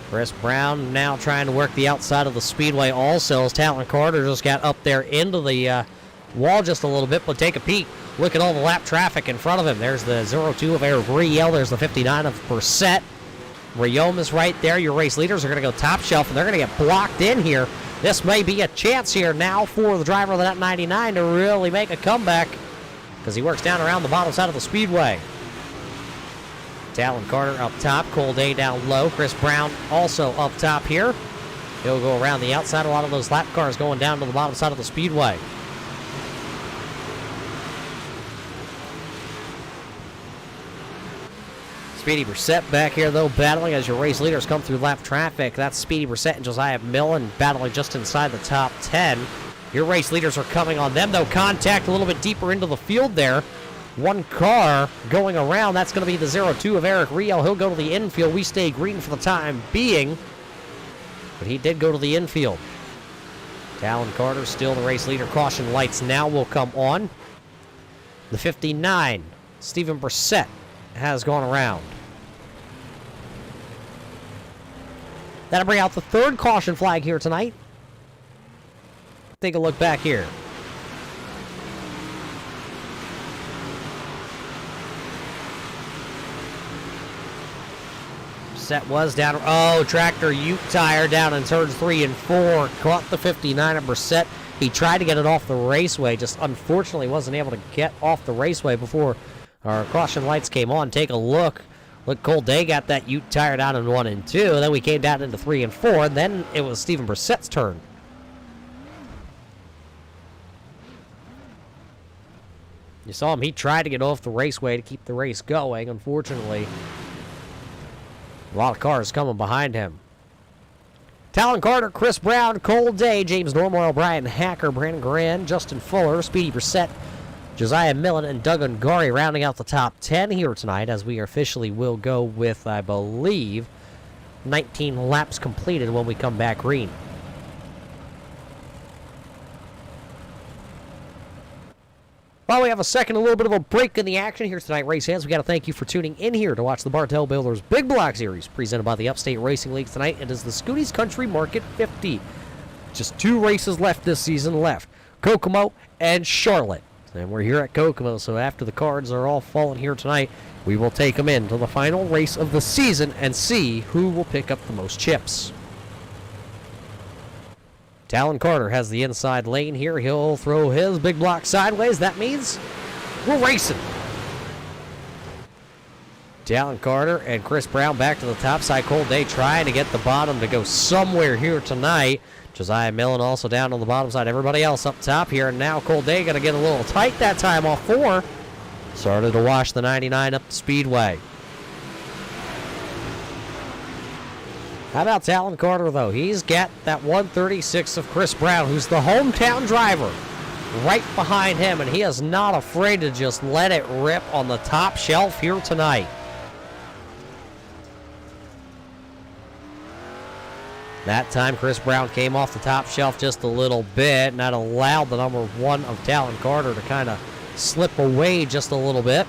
Chris Brown now trying to work the outside of the Speedway also, as Talon Carter just got up there into the wall just a little bit, but take a peek. Look at all the lap traffic in front of him. There's the 02 of Eric Riel. There's the 59 of Brissett. Riom is right there. Your race leaders are going to go top shelf, and they're going to get blocked in here. This may be a chance here now for the driver of that 99 to really make a comeback, because he works down around the bottom side of the Speedway. Talon Carter up top, Cole Day down low. Chris Brown also up top here. He'll go around the outside. A lot of those lap cars going down to the bottom side of the Speedway. Speedy Brissett back here, though, battling as your race leaders come through lap traffic. That's Speedy Brissett and Josiah Millen battling just inside the top 10. Your race leaders are coming on them, though. Contact a little bit deeper into the field there. One car going around. That's going to be the 02 of Eric Riel. He'll go to the infield. We stay green for the time being, but he did go to the infield. Talon Carter still the race leader. Caution lights now will come on. The 59, Stephen Brissett, has gone around. That'll bring out the third caution flag here tonight. Take a look back here. Set was down. Oh, tractor Ute tire down in turns 3 and 4. Caught the 59 of Brissett. He tried to get it off the raceway. Just unfortunately wasn't able to get off the raceway before our caution lights came on. Take a look. Look, Cole Day got that Ute tire down in 1 and 2. Then we came down into 3 and 4. And then it was Stephen Brissett's turn. You saw him. He tried to get off the raceway to keep the race going. Unfortunately, a lot of cars coming behind him. Talon Carter, Chris Brown, Cole Day, James Normoyle, Brian Hacker, Brandon Grand, Justin Fuller, Speedy Brissett, Josiah Millen, and Doug Ungari rounding out the top 10 here tonight, as we officially will go with, I believe, 19 laps completed when we come back green. While we have a little bit of a break in the action here tonight, race fans, we got to thank you for tuning in here to watch the Bartel Builders Big Block Series presented by the Upstate Racing League tonight. It is the Schoony's Country Market 50. Just 2 races left this season Kokomo and Charlotte. And we're here at Kokomo, so after the cards are all fallen here tonight, we will take them into the final race of the season and see who will pick up the most chips. Talon Carter has the inside lane here. He'll throw his big block sideways. That means we're racing. Talon Carter and Chris Brown back to the top side. Cold Day trying to get the bottom to go somewhere here tonight. Josiah Millen also down on the bottom side. Everybody else up top here. And now Cold Day going to get a little tight that time off 4. Started to wash the 99 up the Speedway. How about Talon Carter, though? He's got that 136 of Chris Brown, who's the hometown driver, right behind him, and he is not afraid to just let it rip on the top shelf here tonight. That time, Chris Brown came off the top shelf just a little bit, and that allowed the number 1 of Talon Carter to kind of slip away just a little bit.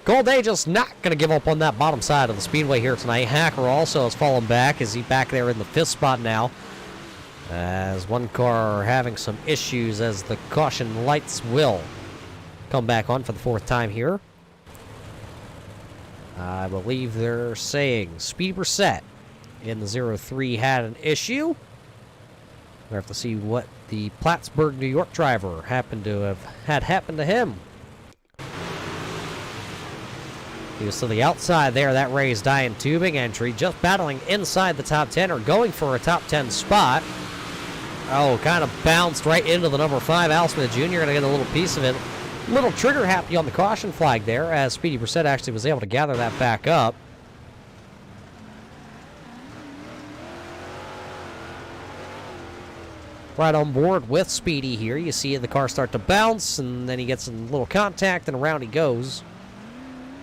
Cold Day just not going to give up on that bottom side of the Speedway here tonight. Hacker also has fallen back. Is he back there in the 5th spot now? As one car having some issues as the caution lights will come back on for the 4th time here. I believe they're saying Speedy Brissett in the 03 had an issue. We have to see what the Plattsburgh, New York driver happened to him. He was to the outside there. That raised Diane Tubing entry, just battling inside the top 10 or going for a top 10 spot. Oh, kind of bounced right into the number 5. Al Smith Jr. going to get a little piece of it. A little trigger happy on the caution flag there as Speedy Brissett actually was able to gather that back up. Right on board with Speedy here. You see the car start to bounce, and then he gets a little contact, and around he goes.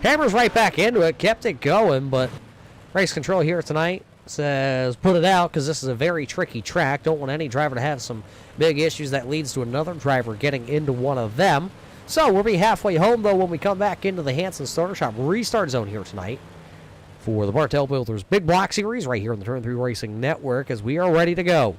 Hammers right back into it, kept it going, but race control here tonight says put it out because this is a very tricky track. Don't want any driver to have some big issues that leads to another driver getting into one of them. So we'll be halfway home, though, when we come back into the Hanson Starter Shop restart zone here tonight for the Bartel Builders Big Block Series right here on the Turn 3 Racing Network as we are ready to go.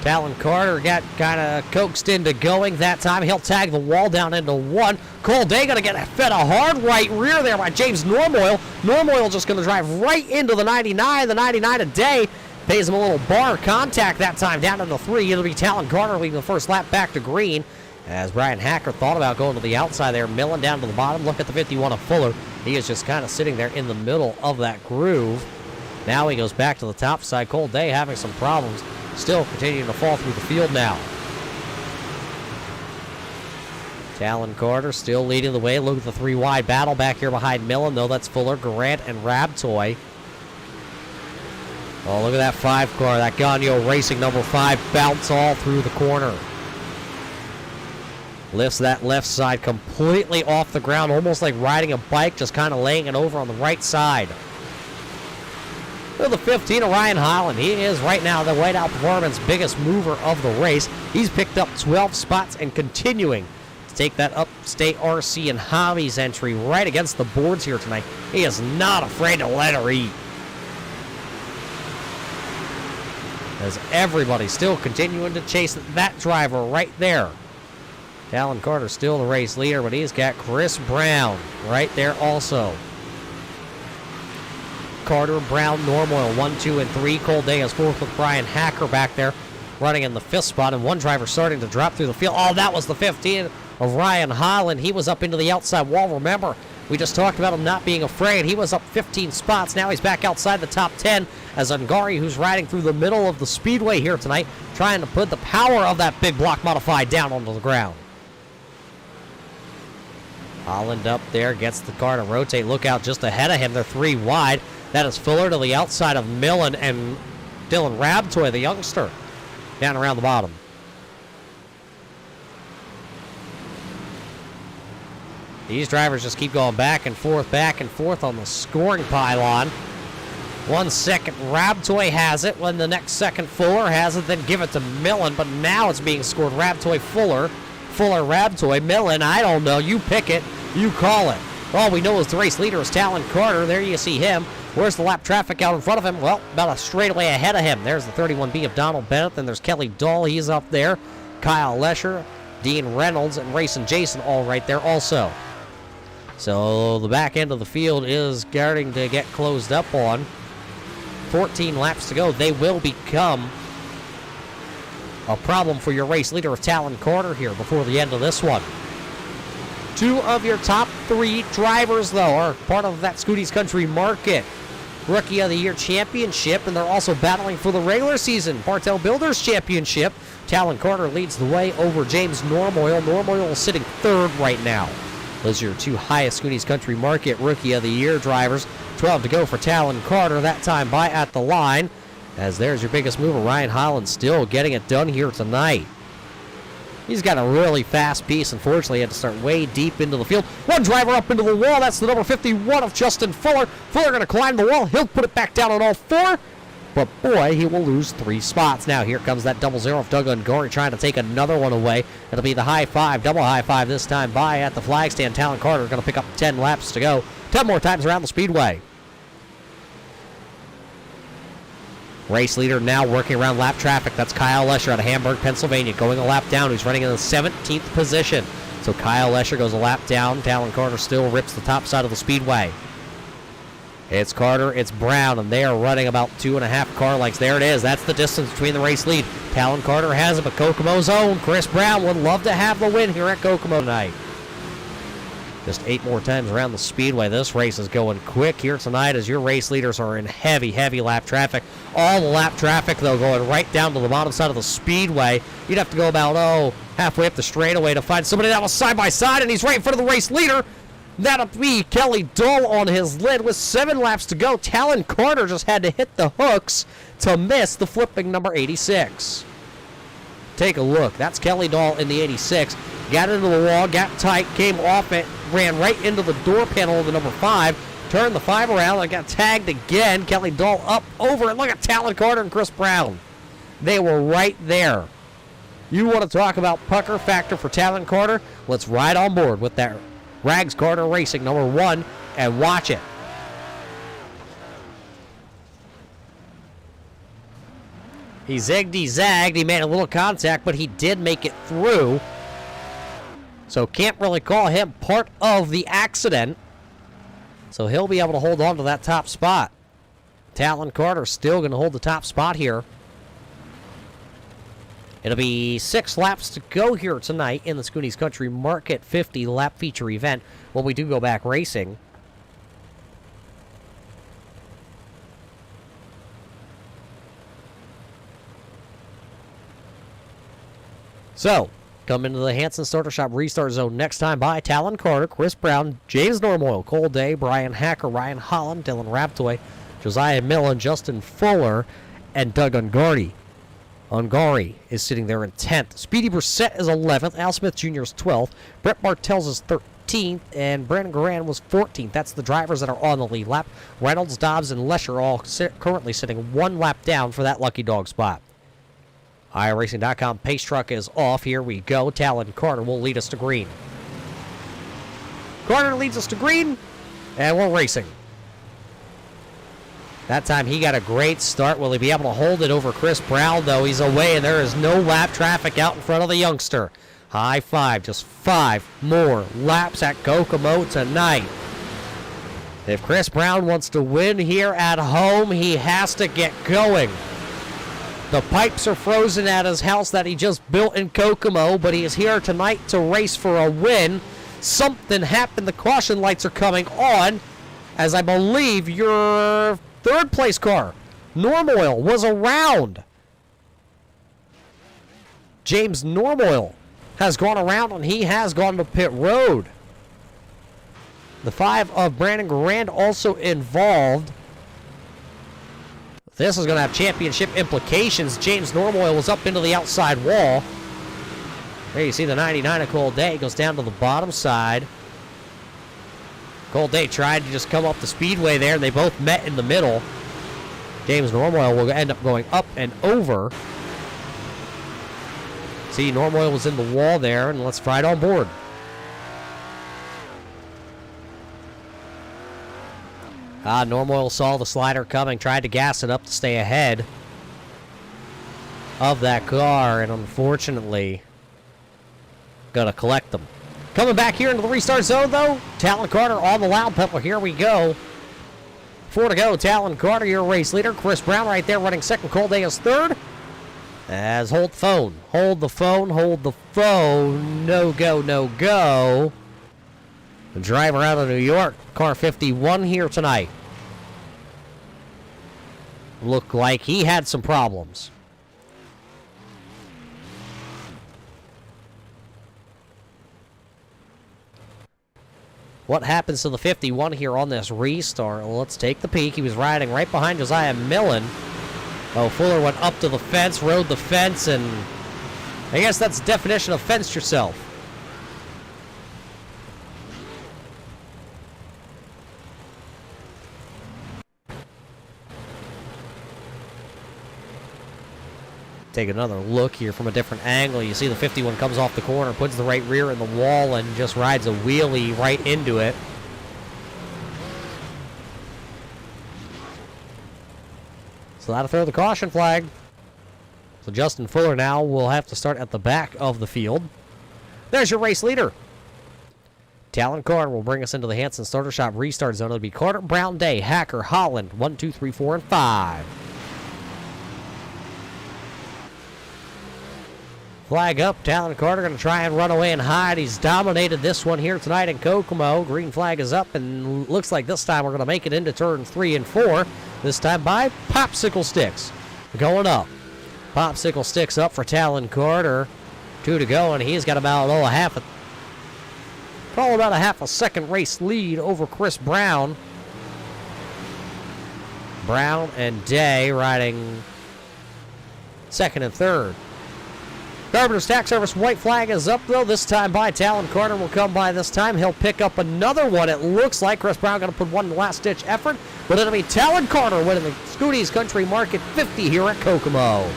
Talon Carter got kind of coaxed into going that time. He'll tag the wall down into 1. Cole Day going to get fed a hard right rear there by James Normoyle. Normoyle just going to drive right into the 99. The 99 a day pays him a little bar contact that time down into 3. It'll be Talon Carter leading the first lap back to green as Brian Hacker thought about going to the outside there. Millen down to the bottom. Look at the 51 of Fuller. He is just kind of sitting there in the middle of that groove. Now he goes back to the top side. Cole Day having some problems. Still continuing to fall through the field now. Talon Carter still leading the way. Look at the 3 wide battle back here behind Millen, though. That's Fuller, Garant, and Rabtoy. Oh, look at that 5 car. That Gagnon Racing number 5 bounce all through the corner. Lifts that left side completely off the ground, almost like riding a bike, just kind of laying it over on the right side. With the 15 of Ryan Holland. He is right now the Whiteowl Performance biggest mover of the race. He's picked up 12 spots and continuing to take that Upstate RC and Hobbies entry right against the boards here tonight. He is not afraid to let her eat. As everybody still continuing to chase that driver right there. Talon Carter still the race leader, but he's got Chris Brown right there also. Carter, Brown, Normoyle, 1, 2, and 3. Cold Day is 4th with Brian Hacker back there running in the 5th spot, and one driver starting to drop through the field. Oh, that was the 15 of Ryan Holland. He was up into the outside wall. Remember, we just talked about him not being afraid. He was up 15 spots. Now he's back outside the top 10 as Ungari, who's riding through the middle of the Speedway here tonight, trying to put the power of that big block modified down onto the ground. Holland up there, gets the car to rotate. Look out just ahead of him. They're 3 wide. That is Fuller to the outside of Millen and Dylan Rabtoy, the youngster, down around the bottom. These drivers just keep going back and forth on the scoring pylon. 1 second, Rabtoy has it. When the next second, Fuller has it. Then give it to Millen, but now it's being scored. Rabtoy, Fuller. Fuller, Rabtoy, Millen. I don't know. You pick it. You call it. All we know is the race leader is Talon Carter. There you see him. Where's the lap traffic out in front of him? Well, about a straightaway ahead of him. There's the 31B of Donald Bennett. Then there's Kelly Dahl. He's up there. Kyle Lesher, Dean Reynolds, and Racing Jason all right there also. So the back end of the field is starting to get closed up on. 14 laps to go. They will become a problem for your race leader of Talon Carter here before the end of this one. 2 of your top 3 drivers, though, are part of that Scooty's Country Market Rookie of the Year Championship, and they're also battling for the regular season Bartel Builders Championship. Talon Carter leads the way over James Normoyle. Normoyle is sitting 3rd right now. Those are your 2 highest Scooty's Country Market Rookie of the Year drivers. 12 to go for Talon Carter. That time by at the line. As there's your biggest mover, Ryan Holland, still getting it done here tonight. He's got a really fast piece. Unfortunately, he had to start way deep into the field. One driver up into the wall. That's the number 51 of Justin Fuller. Fuller going to climb the wall. He'll put it back down on all 4. But boy, he will lose 3 spots. Now here comes that 00 of Doug Ungori trying to take another one away. It'll be the high 5, double high 5 this time by at the flag stand. Talon Carter going to pick up 10 laps to go. 10 more times around the speedway. Race leader now working around lap traffic. That's Kyle Lesher out of Hamburg, Pennsylvania, going a lap down. He's running in the 17th position. So Kyle Lesher goes a lap down. Talon Carter still rips the top side of the speedway. It's Carter, it's Brown, and they are running about 2.5 car lengths. There it is. That's the distance between the race lead. Talon Carter has it, but Kokomo's own Chris Brown would love to have the win here at Kokomo tonight. Just 8 more times around the speedway. This race is going quick here tonight as your race leaders are in heavy, heavy lap traffic. All the lap traffic, though, going right down to the bottom side of the speedway. You'd have to go about, halfway up the straightaway to find somebody that was side by side, and he's right in front of the race leader. That'll be Kelly Dull on his lid with 7 laps to go. Talon Carter just had to hit the hooks to miss the flipping number 86. Take a look. That's Kelly Dahl in the 86. Got into the wall, got tight, came off it, ran right into the door panel of the number 5, turned the 5 around, and got tagged again. Kelly Dahl up over it. Look at Talon Carter and Chris Brown. They were right there. You want to talk about pucker factor for Talon Carter? Let's ride on board with that Rags Carter Racing number 1 and watch it. He zigged, he zagged, he made a little contact, but he did make it through. So can't really call him part of the accident. So he'll be able to hold on to that top spot. Talon Carter still going to hold the top spot here. It'll be 6 laps to go here tonight in the Scoony's Country Market 50 lap feature event when we do go back racing. So, come into the Hanson Starter Shop Restart Zone next time by Talon Carter, Chris Brown, James Normoyle, Cole Day, Brian Hacker, Ryan Holland, Dylan Raptoy, Josiah Millen, Justin Fuller, and Doug Ungari. Ungari is sitting there in 10th. Speedy Brissett is 11th. Al Smith Jr. is 12th. Brett Bartels is 13th. And Brandon Garan was 14th. That's the drivers that are on the lead lap. Reynolds, Dobbs, and Lesher all currently sitting 1 lap down for that lucky dog spot. iRacing.com pace truck is off. Here we go. Talon Carter will lead us to green. Carter leads us to green, and we're racing. That time he got a great start. Will he be able to hold it over Chris Brown, though? He's away, and there is no lap traffic out in front of the youngster. High 5, just 5 more laps at Kokomo tonight. If Chris Brown wants to win here at home, he has to get going. The pipes are frozen at his house that he just built in Kokomo, but he is here tonight to race for a win. Something happened. The caution lights are coming on, as I believe your 3rd place car, Normoyle, was around. James Normoyle has gone around, and he has gone to pit road. The 5 of Brandon Garand also involved. This is going to have championship implications. James Normoyle was up into the outside wall. There you see the 99 of Cole Day goes down to the bottom side. Cole Day tried to just come up the speedway there, and they both met in the middle. James Normoyle will end up going up and over. See, Normoyle was in the wall there, and let's try it on board. Normoyle saw the slider coming, tried to gas it up to stay ahead of that car, and unfortunately, gonna collect them. Coming back here into the restart zone, though, Talon Carter on the loud pedal. Here we go. 4 to go. Talon Carter, your race leader. Chris Brown right there running second. Cole Day is third. As hold the phone. Hold the phone. Hold the phone. No go, no go. The driver out of New York. Car 51 here tonight. Looked like he had some problems. What happens to the 51 here on this restart? Well, let's take the peek. He was riding right behind Josiah Millen. Oh, Fuller went up to the fence, rode the fence, and I guess that's the definition of fenced yourself. Take another look here from a different angle. You see the 51 comes off the corner, puts the right rear in the wall, and just rides a wheelie right into it. So that'll throw the caution flag. So Justin Fuller now will have to start at the back of the field. There's your race leader. Talon Carter will bring us into the Hanson starter shop restart zone. It'll be Carter, Brown, Day, Hacker, Holland, 1, 2, 3, 4, and 5. Flag up. Talon Carter going to try and run away and hide. He's dominated this one here tonight in Kokomo. Green flag is up, and looks like this time we're going to make it into turns 3 and 4. This time by Popsicle Sticks. Going up. Popsicle Sticks up for Talon Carter. 2 to go, and he's got about about a half a second race lead over Chris Brown. Brown and Day riding second and third. Carpenter's Tax Service white flag is up, though. This time by Talon Carter will come by this time. He'll pick up another one. It looks like Chris Brown going to put one in the last-ditch effort, but it'll be Talon Carter winning the Schoony's Country Market 50 here at Kokomo.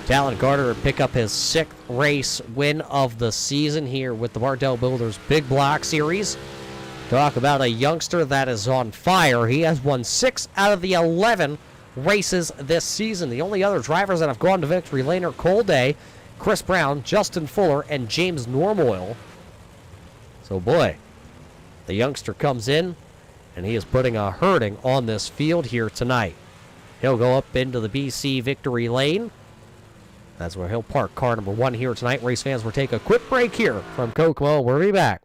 Talon Carter will pick up his 6th race win of the season here with the Bartel Builders Big Block Series. Talk about a youngster that is on fire. He has won 6 out of the 11 races this season. The only other drivers that have gone to victory lane are Cole Day, Chris Brown, Justin Fuller, and James Normoyle. So boy, the youngster comes in, and he is putting a hurting on this field here tonight. He'll go up into the BC victory lane. That's where he'll park car number 1 here tonight. Race fans, we'll take a quick break here from Kokomo. We'll be back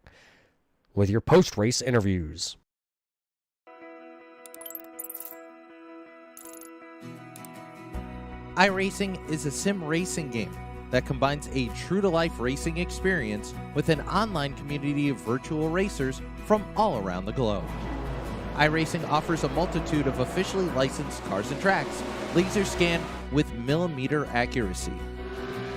with your post-race interviews. iRacing is a sim racing game that combines a true-to-life racing experience with an online community of virtual racers from all around the globe. iRacing offers a multitude of officially licensed cars and tracks, laser scanned with millimeter accuracy.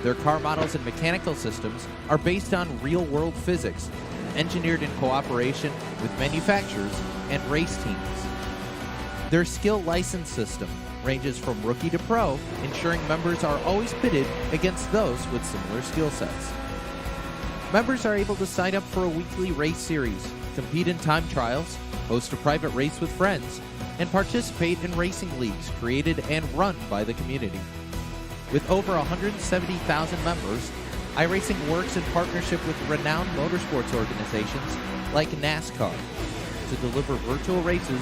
Their car models and mechanical systems are based on real-world physics, engineered in cooperation with manufacturers and race teams. Their skill license system ranges from rookie to pro, ensuring members are always pitted against those with similar skill sets. Members are able to sign up for a weekly race series, compete in time trials, host a private race with friends, and participate in racing leagues created and run by the community. With over 170,000 members, iRacing works in partnership with renowned motorsports organizations like NASCAR to deliver virtual races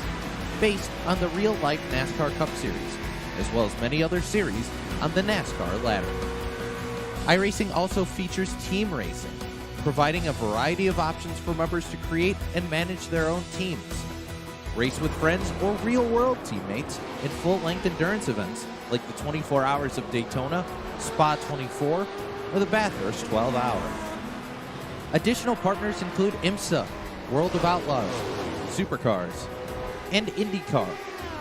based on the real-life NASCAR Cup Series, as well as many other series on the NASCAR ladder. iRacing also features team racing, providing a variety of options for members to create and manage their own teams. Race with friends or real-world teammates in full-length endurance events like the 24 Hours of Daytona, Spa 24, or the Bathurst 12 Hour. Additional partners include IMSA, World of Outlaws, Supercars, and IndyCar,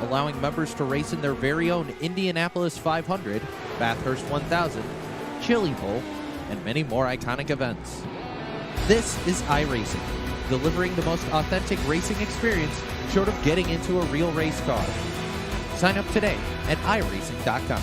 allowing members to race in their very own Indianapolis 500, Bathurst 1000, Chili Bowl, and many more iconic events. This is iRacing, delivering the most authentic racing experience short of getting into a real race car. Sign up today at iRacing.com.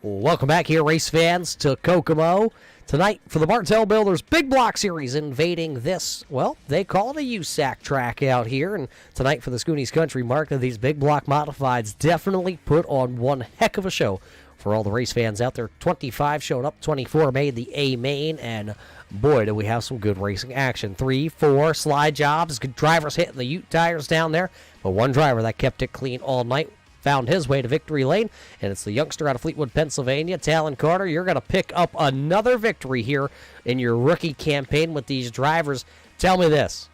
Welcome back here, race fans, to Kokomo. Tonight for the Bartel Builders Big Block Series, invading this, well, they call it a USAC track out here. And tonight for the Schoony's Country Market, these Big Block Modifieds definitely put on one heck of a show for all the race fans out there. 25 showed up, 24 made the A main, and boy, do we have some good racing action. 3, 4 slide jobs, good drivers hitting the ute tires down there, but one driver that kept it clean all night found his way to victory lane, and it's the youngster out of Fleetwood, Pennsylvania, Talon Carter. You're going to pick up another victory here in your rookie campaign with these drivers. Tell me this.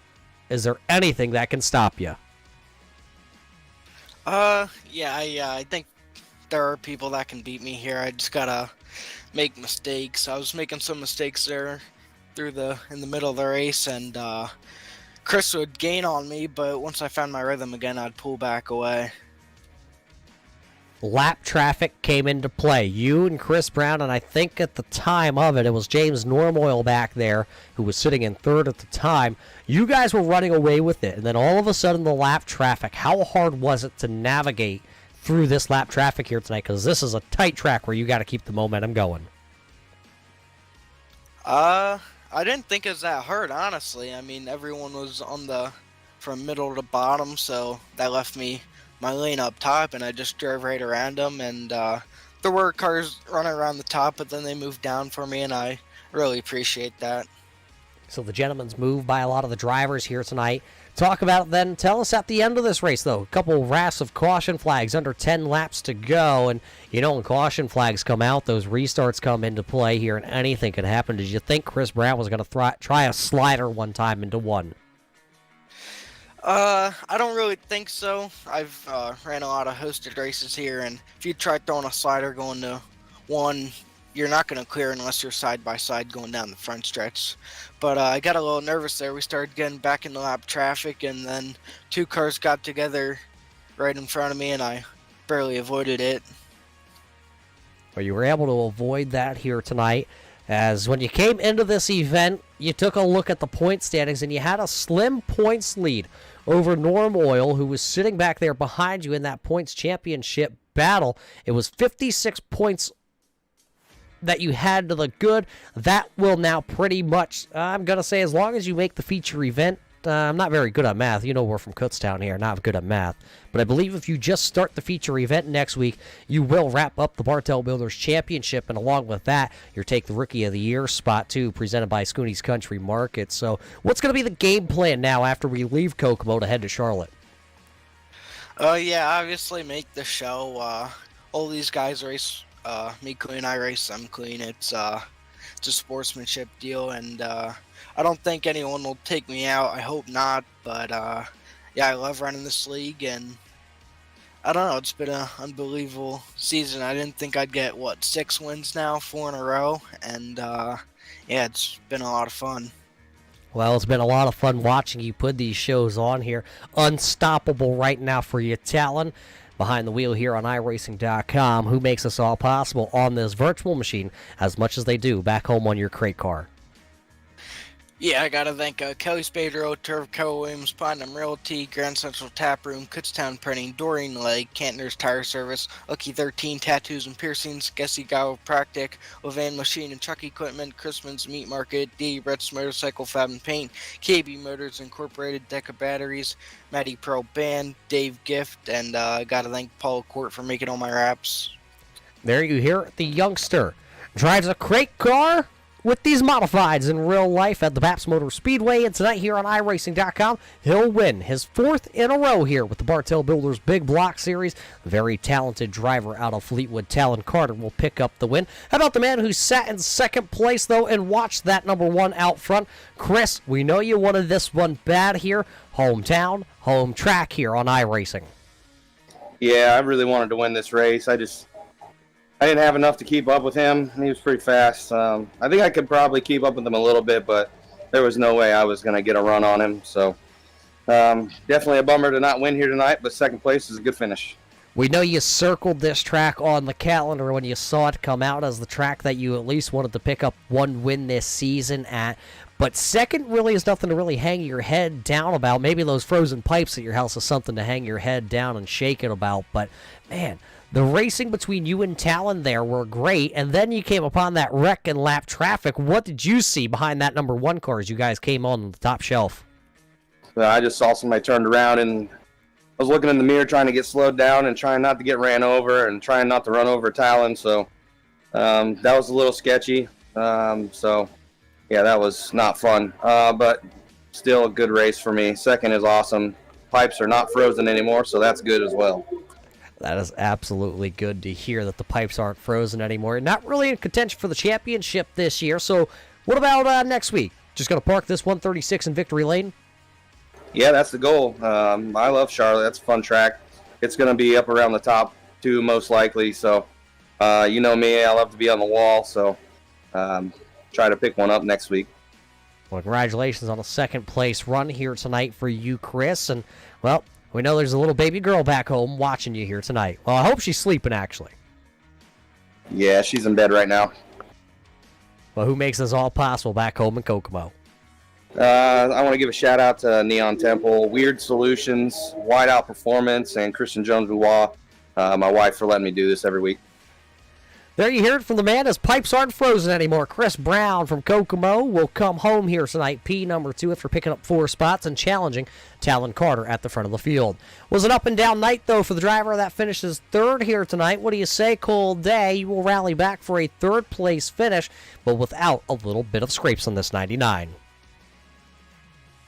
Is there anything that can stop you? I think there are people that can beat me here. I just got to make mistakes. I was making some mistakes there in the middle of the race, and Chris would gain on me, but once I found my rhythm again, I'd pull back away. Lap traffic came into play. You and Chris Brown, and I think at the time of it, it was James Normoyle back there who was sitting in third at the time. You guys were running away with it, and then all of a sudden the lap traffic. How hard was it to navigate through this lap traffic here tonight? Because this is a tight track where you got to keep the momentum going. I didn't think it was that hard, honestly. I mean, everyone was from middle to bottom, so that left me my lane up top, and I just drove right around them, and there were cars running around the top, but then they moved down for me, and I really appreciate that. So the gentleman's moved by a lot of the drivers here tonight. Talk about it then. Tell us at the end of this race, though. A couple rafts of caution flags, under 10 laps to go, and when caution flags come out, those restarts come into play here, and anything could happen. Did you think Chris Brown was going to try a slider one time into one? I don't really think so. I've ran a lot of hosted races here, and if you try throwing a slider going to one, you're not going to clear unless you're side by side going down the front stretch. But I got a little nervous there. We started getting back into lap traffic, and then two cars got together right in front of me, and I barely avoided it. Well, you were able to avoid that here tonight, as when you came into this event, you took a look at the point standings, and you had a slim points lead over Normoyle, who was sitting back there behind you in that points championship battle. It was 56 points that you had to the good. That will now pretty much, I'm going to say, as long as you make the feature event. I'm not very good at math. We're from Kutztown here, not good at math. But I believe if you just start the feature event next week, you will wrap up the Bartel Builders Championship. And along with that, you'll take the Rookie of the Year spot, too, presented by Schoony's Country Market. So what's going to be the game plan now after we leave Kokomo to head to Charlotte? Obviously make the show. All these guys race me clean, I race them clean. It's a sportsmanship deal, and I don't think anyone will take me out. I hope not, but I love running this league, and I don't know, it's been an unbelievable season. I didn't think I'd get, 6 wins now, 4 in a row, and it's been a lot of fun. Well, it's been a lot of fun watching you put these shows on here. Unstoppable right now for you, Talon. Behind the wheel here on iRacing.com, who makes this all possible on this virtual machine as much as they do back home on your crate car. Yeah, I gotta thank Kelly Spadero, Turf Co. Williams, Platinum Realty, Grand Central Tap Room, Kutztown Printing, Doreen Lake, Cantner's Tire Service, Lucky 13 Tattoos and Piercings, Gessie Chiropractic, Levan Machine and Truck Equipment, Chrisman's Meat Market, D. Brett's Motorcycle Fab and Paint, KB Motors Incorporated, Deca Batteries, Matty Pro Band, Dave Gift, and I gotta thank Paul Court for making all my wraps. There you hear it. The youngster drives a crate car with these modifieds in real life at the Baps Motor Speedway, and tonight here on iRacing.com, he'll win his 4th in a row here with the Bartel Builders Big Block Series. A very talented driver out of Fleetwood, Talon Carter, will pick up the win. How about the man who sat in second place, though, and watched that number 1 out front? Chris, we know you wanted this one bad here. Hometown, home track here on iRacing. Yeah, I really wanted to win this race. I didn't have enough to keep up with him. He was pretty fast. I think I could probably keep up with him a little bit, but there was no way I was going to get a run on him. So definitely a bummer to not win here tonight, but second place is a good finish. We know you circled this track on the calendar when you saw it come out as the track that you at least wanted to pick up one win this season at. But second really is nothing to really hang your head down about. Maybe those frozen pipes at your house is something to hang your head down and shake it about. But, man, the racing between you and Talon there were great, and then you came upon that wreck and lap traffic. What did you see behind that number 1 car as you guys came on the top shelf? I just saw somebody turned around, and I was looking in the mirror trying to get slowed down and trying not to get ran over and trying not to run over Talon. So that was a little sketchy. Yeah, that was not fun, but still a good race for me. Second is awesome. Pipes are not frozen anymore, so that's good as well. That is absolutely good to hear that the pipes aren't frozen anymore. Not really in contention for the championship this year, so what about next week? Just going to park this 136 in Victory Lane? Yeah, that's the goal. I love Charlotte. That's a fun track. It's going to be up around the top 2 most likely, so you know me, I love to be on the wall, so try to pick one up next week. Well, congratulations on a second place run here tonight for you, Chris, and, well, we know there's a little baby girl back home watching you here tonight. Well, I hope she's sleeping, actually. Yeah, she's in bed right now. Well, who makes this all possible back home in Kokomo? I want to give a shout-out to Neon Temple, Weird Solutions, Whiteowl Performance, and Christian Jones-Boulois, my wife, for letting me do this every week. There you hear it from the man. His pipes aren't frozen anymore. Chris Brown from Kokomo will come home here tonight, P number 2, after picking up 4 spots and challenging Talon Carter at the front of the field. Was an up-and-down night, though, for the driver that finishes 3rd here tonight. What do you say, Cole Day? You will rally back for a 3rd-place finish, but without a little bit of scrapes on this 99.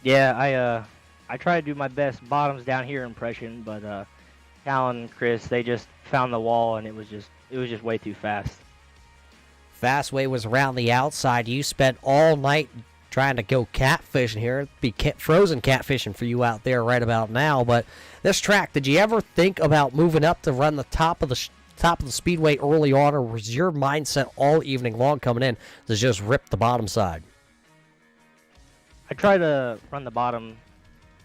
Yeah, I try to do my best bottoms down here impression, but Talon and Chris, they just found the wall, and it was just way too fast. Fastway was around the outside. You spent all night trying to go catfishing here. It'd be frozen catfishing for you out there right about now. But this track, did you ever think about moving up to run the top of the speedway early on, or was your mindset all evening long coming in to just rip the bottom side? I tried to run the bottom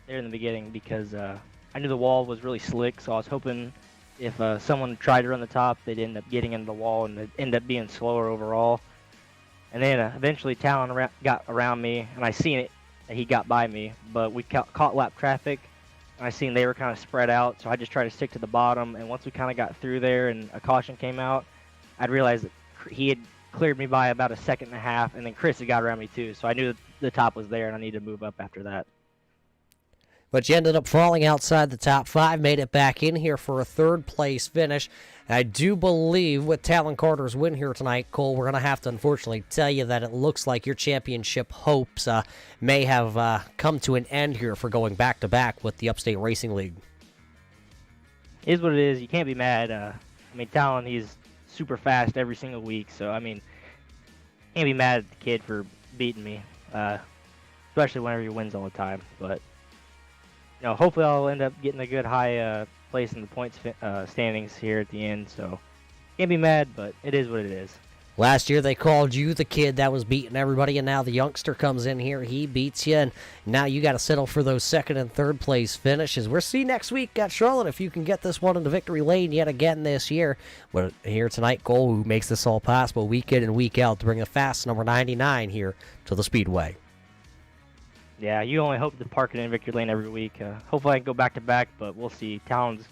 there in the beginning because I knew the wall was really slick, so I was hoping if someone tried to run the top, they'd end up getting into the wall and they'd end up being slower overall. And then eventually Talon got around me, and I seen it, that he got by me, but we caught lap traffic, and I seen they were kind of spread out, so I just tried to stick to the bottom, and once we kind of got through there and a caution came out, I'd realized that he had cleared me by about a 1.5 seconds, and then Chris had got around me too, so I knew that the top was there, and I needed to move up after that. But you ended up falling outside the top 5, made it back in here for a 3rd-place finish. I do believe with Talon Carter's win here tonight, Cole, we're going to have to unfortunately tell you that it looks like your championship hopes may have come to an end here for going back-to-back with the Upstate Racing League. It is what it is. You can't be mad. I mean, Talon, he's super fast every single week, so, I mean, can't be mad at the kid for beating me, especially whenever he wins all the time, but hopefully I'll end up getting a good high place in the points standings here at the end. So can't be mad, but it is what it is. Last year they called you the kid that was beating everybody, and now the youngster comes in here. He beats you, and now you got to settle for those 2nd and 3rd place finishes. We'll see next week at Charlotte if you can get this one into victory lane yet again this year. But here tonight, Cole, who makes this all possible week in and week out to bring the fast number 99 here to the Speedway. Yeah, you only hope to park it in victory lane every week. Hopefully I can go back-to-back, but we'll see. Talon's,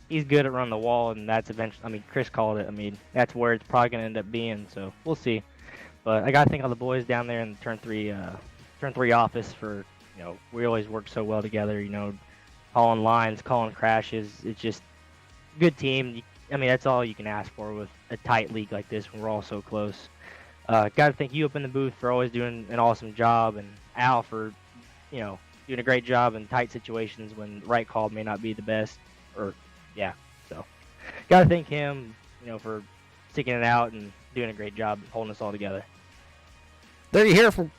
he's good at running the wall, and that's eventually, I mean, Chris called it. I mean, that's where it's probably going to end up being, so we'll see. But I got to thank all the boys down there in the Turn 3 office for, we always work so well together, calling lines, calling crashes. It's just good team. I mean, that's all you can ask for with a tight league like this when we're all so close. Got to thank you up in the booth for always doing an awesome job, and Al for, doing a great job in tight situations when the right call may not be the best. So got to thank him, for sticking it out and doing a great job holding us all together. There you hear from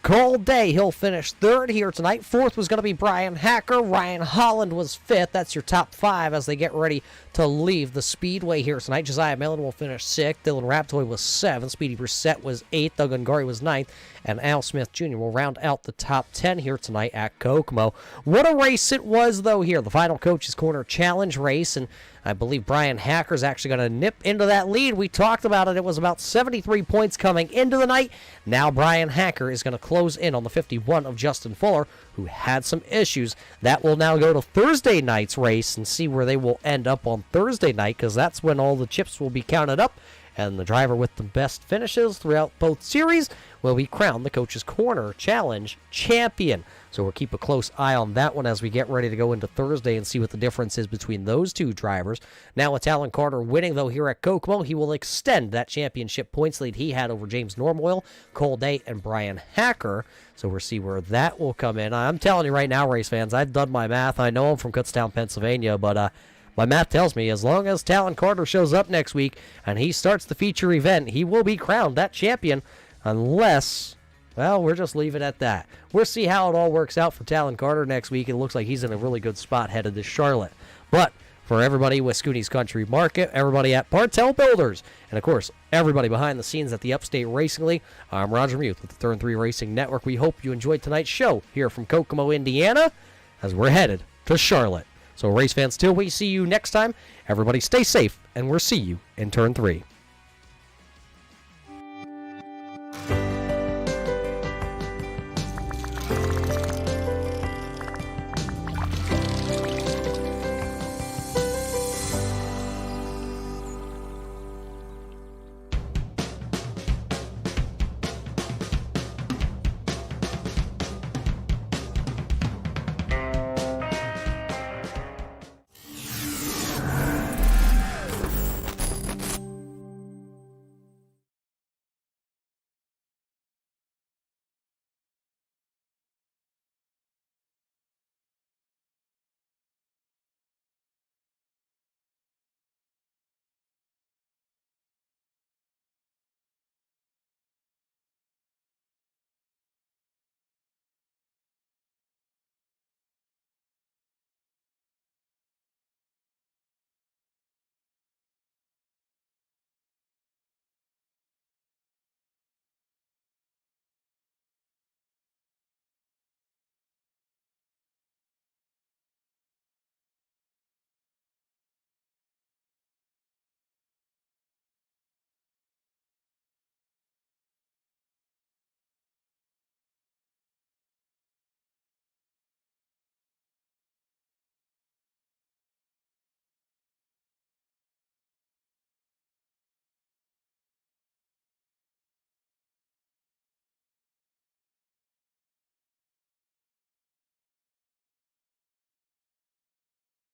Cole Day. He'll finish third here tonight. Fourth was going to be Brian Hacker. Ryan Holland was fifth. That's your top five as they get ready to leave the Speedway here tonight. Josiah Mellon will finish sixth. Dylan Raptoy was seventh. Speedy Brissett was eighth. Doug Ungari was ninth. And Al Smith Jr. will round out the top 10 here tonight at Kokomo. What a race it was, though, here. The final Coach's Corner Challenge race, and I believe Brian Hacker's actually going to nip into that lead. We talked about it. It was about 73 points coming into the night. Now Brian Hacker is going to close in on the 51 of Justin Fuller, who had some issues. That will now go to Thursday night's race and see where they will end up on Thursday night, because that's when all the chips will be counted up, and the driver with the best finishes throughout both series will be crowned the Coach's Corner Challenge champion. So we'll keep a close eye on that one as we get ready to go into Thursday and see what the difference is between those two drivers. Now with Alan Carter winning, though, here at Kokomo, he will extend that championship points lead he had over James Normoyle, Cole Day, and Brian Hacker. So we'll see where that will come in. I'm telling you right now, race fans, I've done my math. I know I'm from Kutztown, Pennsylvania, but my math tells me as long as Talon Carter shows up next week and he starts the feature event, he will be crowned that champion, unless, well, we're just leaving it at that. We'll see how it all works out for Talon Carter next week. It looks like he's in a really good spot headed to Charlotte. But for everybody with Schoony's Country Market, everybody at Bartel Builders, and of course, everybody behind the scenes at the Upstate Racing League, I'm Roger Muth with the Turn 3 Racing Network. We hope you enjoyed tonight's show here from Kokomo, Indiana, as we're headed to Charlotte. So race fans, till we see you next time, everybody stay safe, and we'll see you in Turn 3.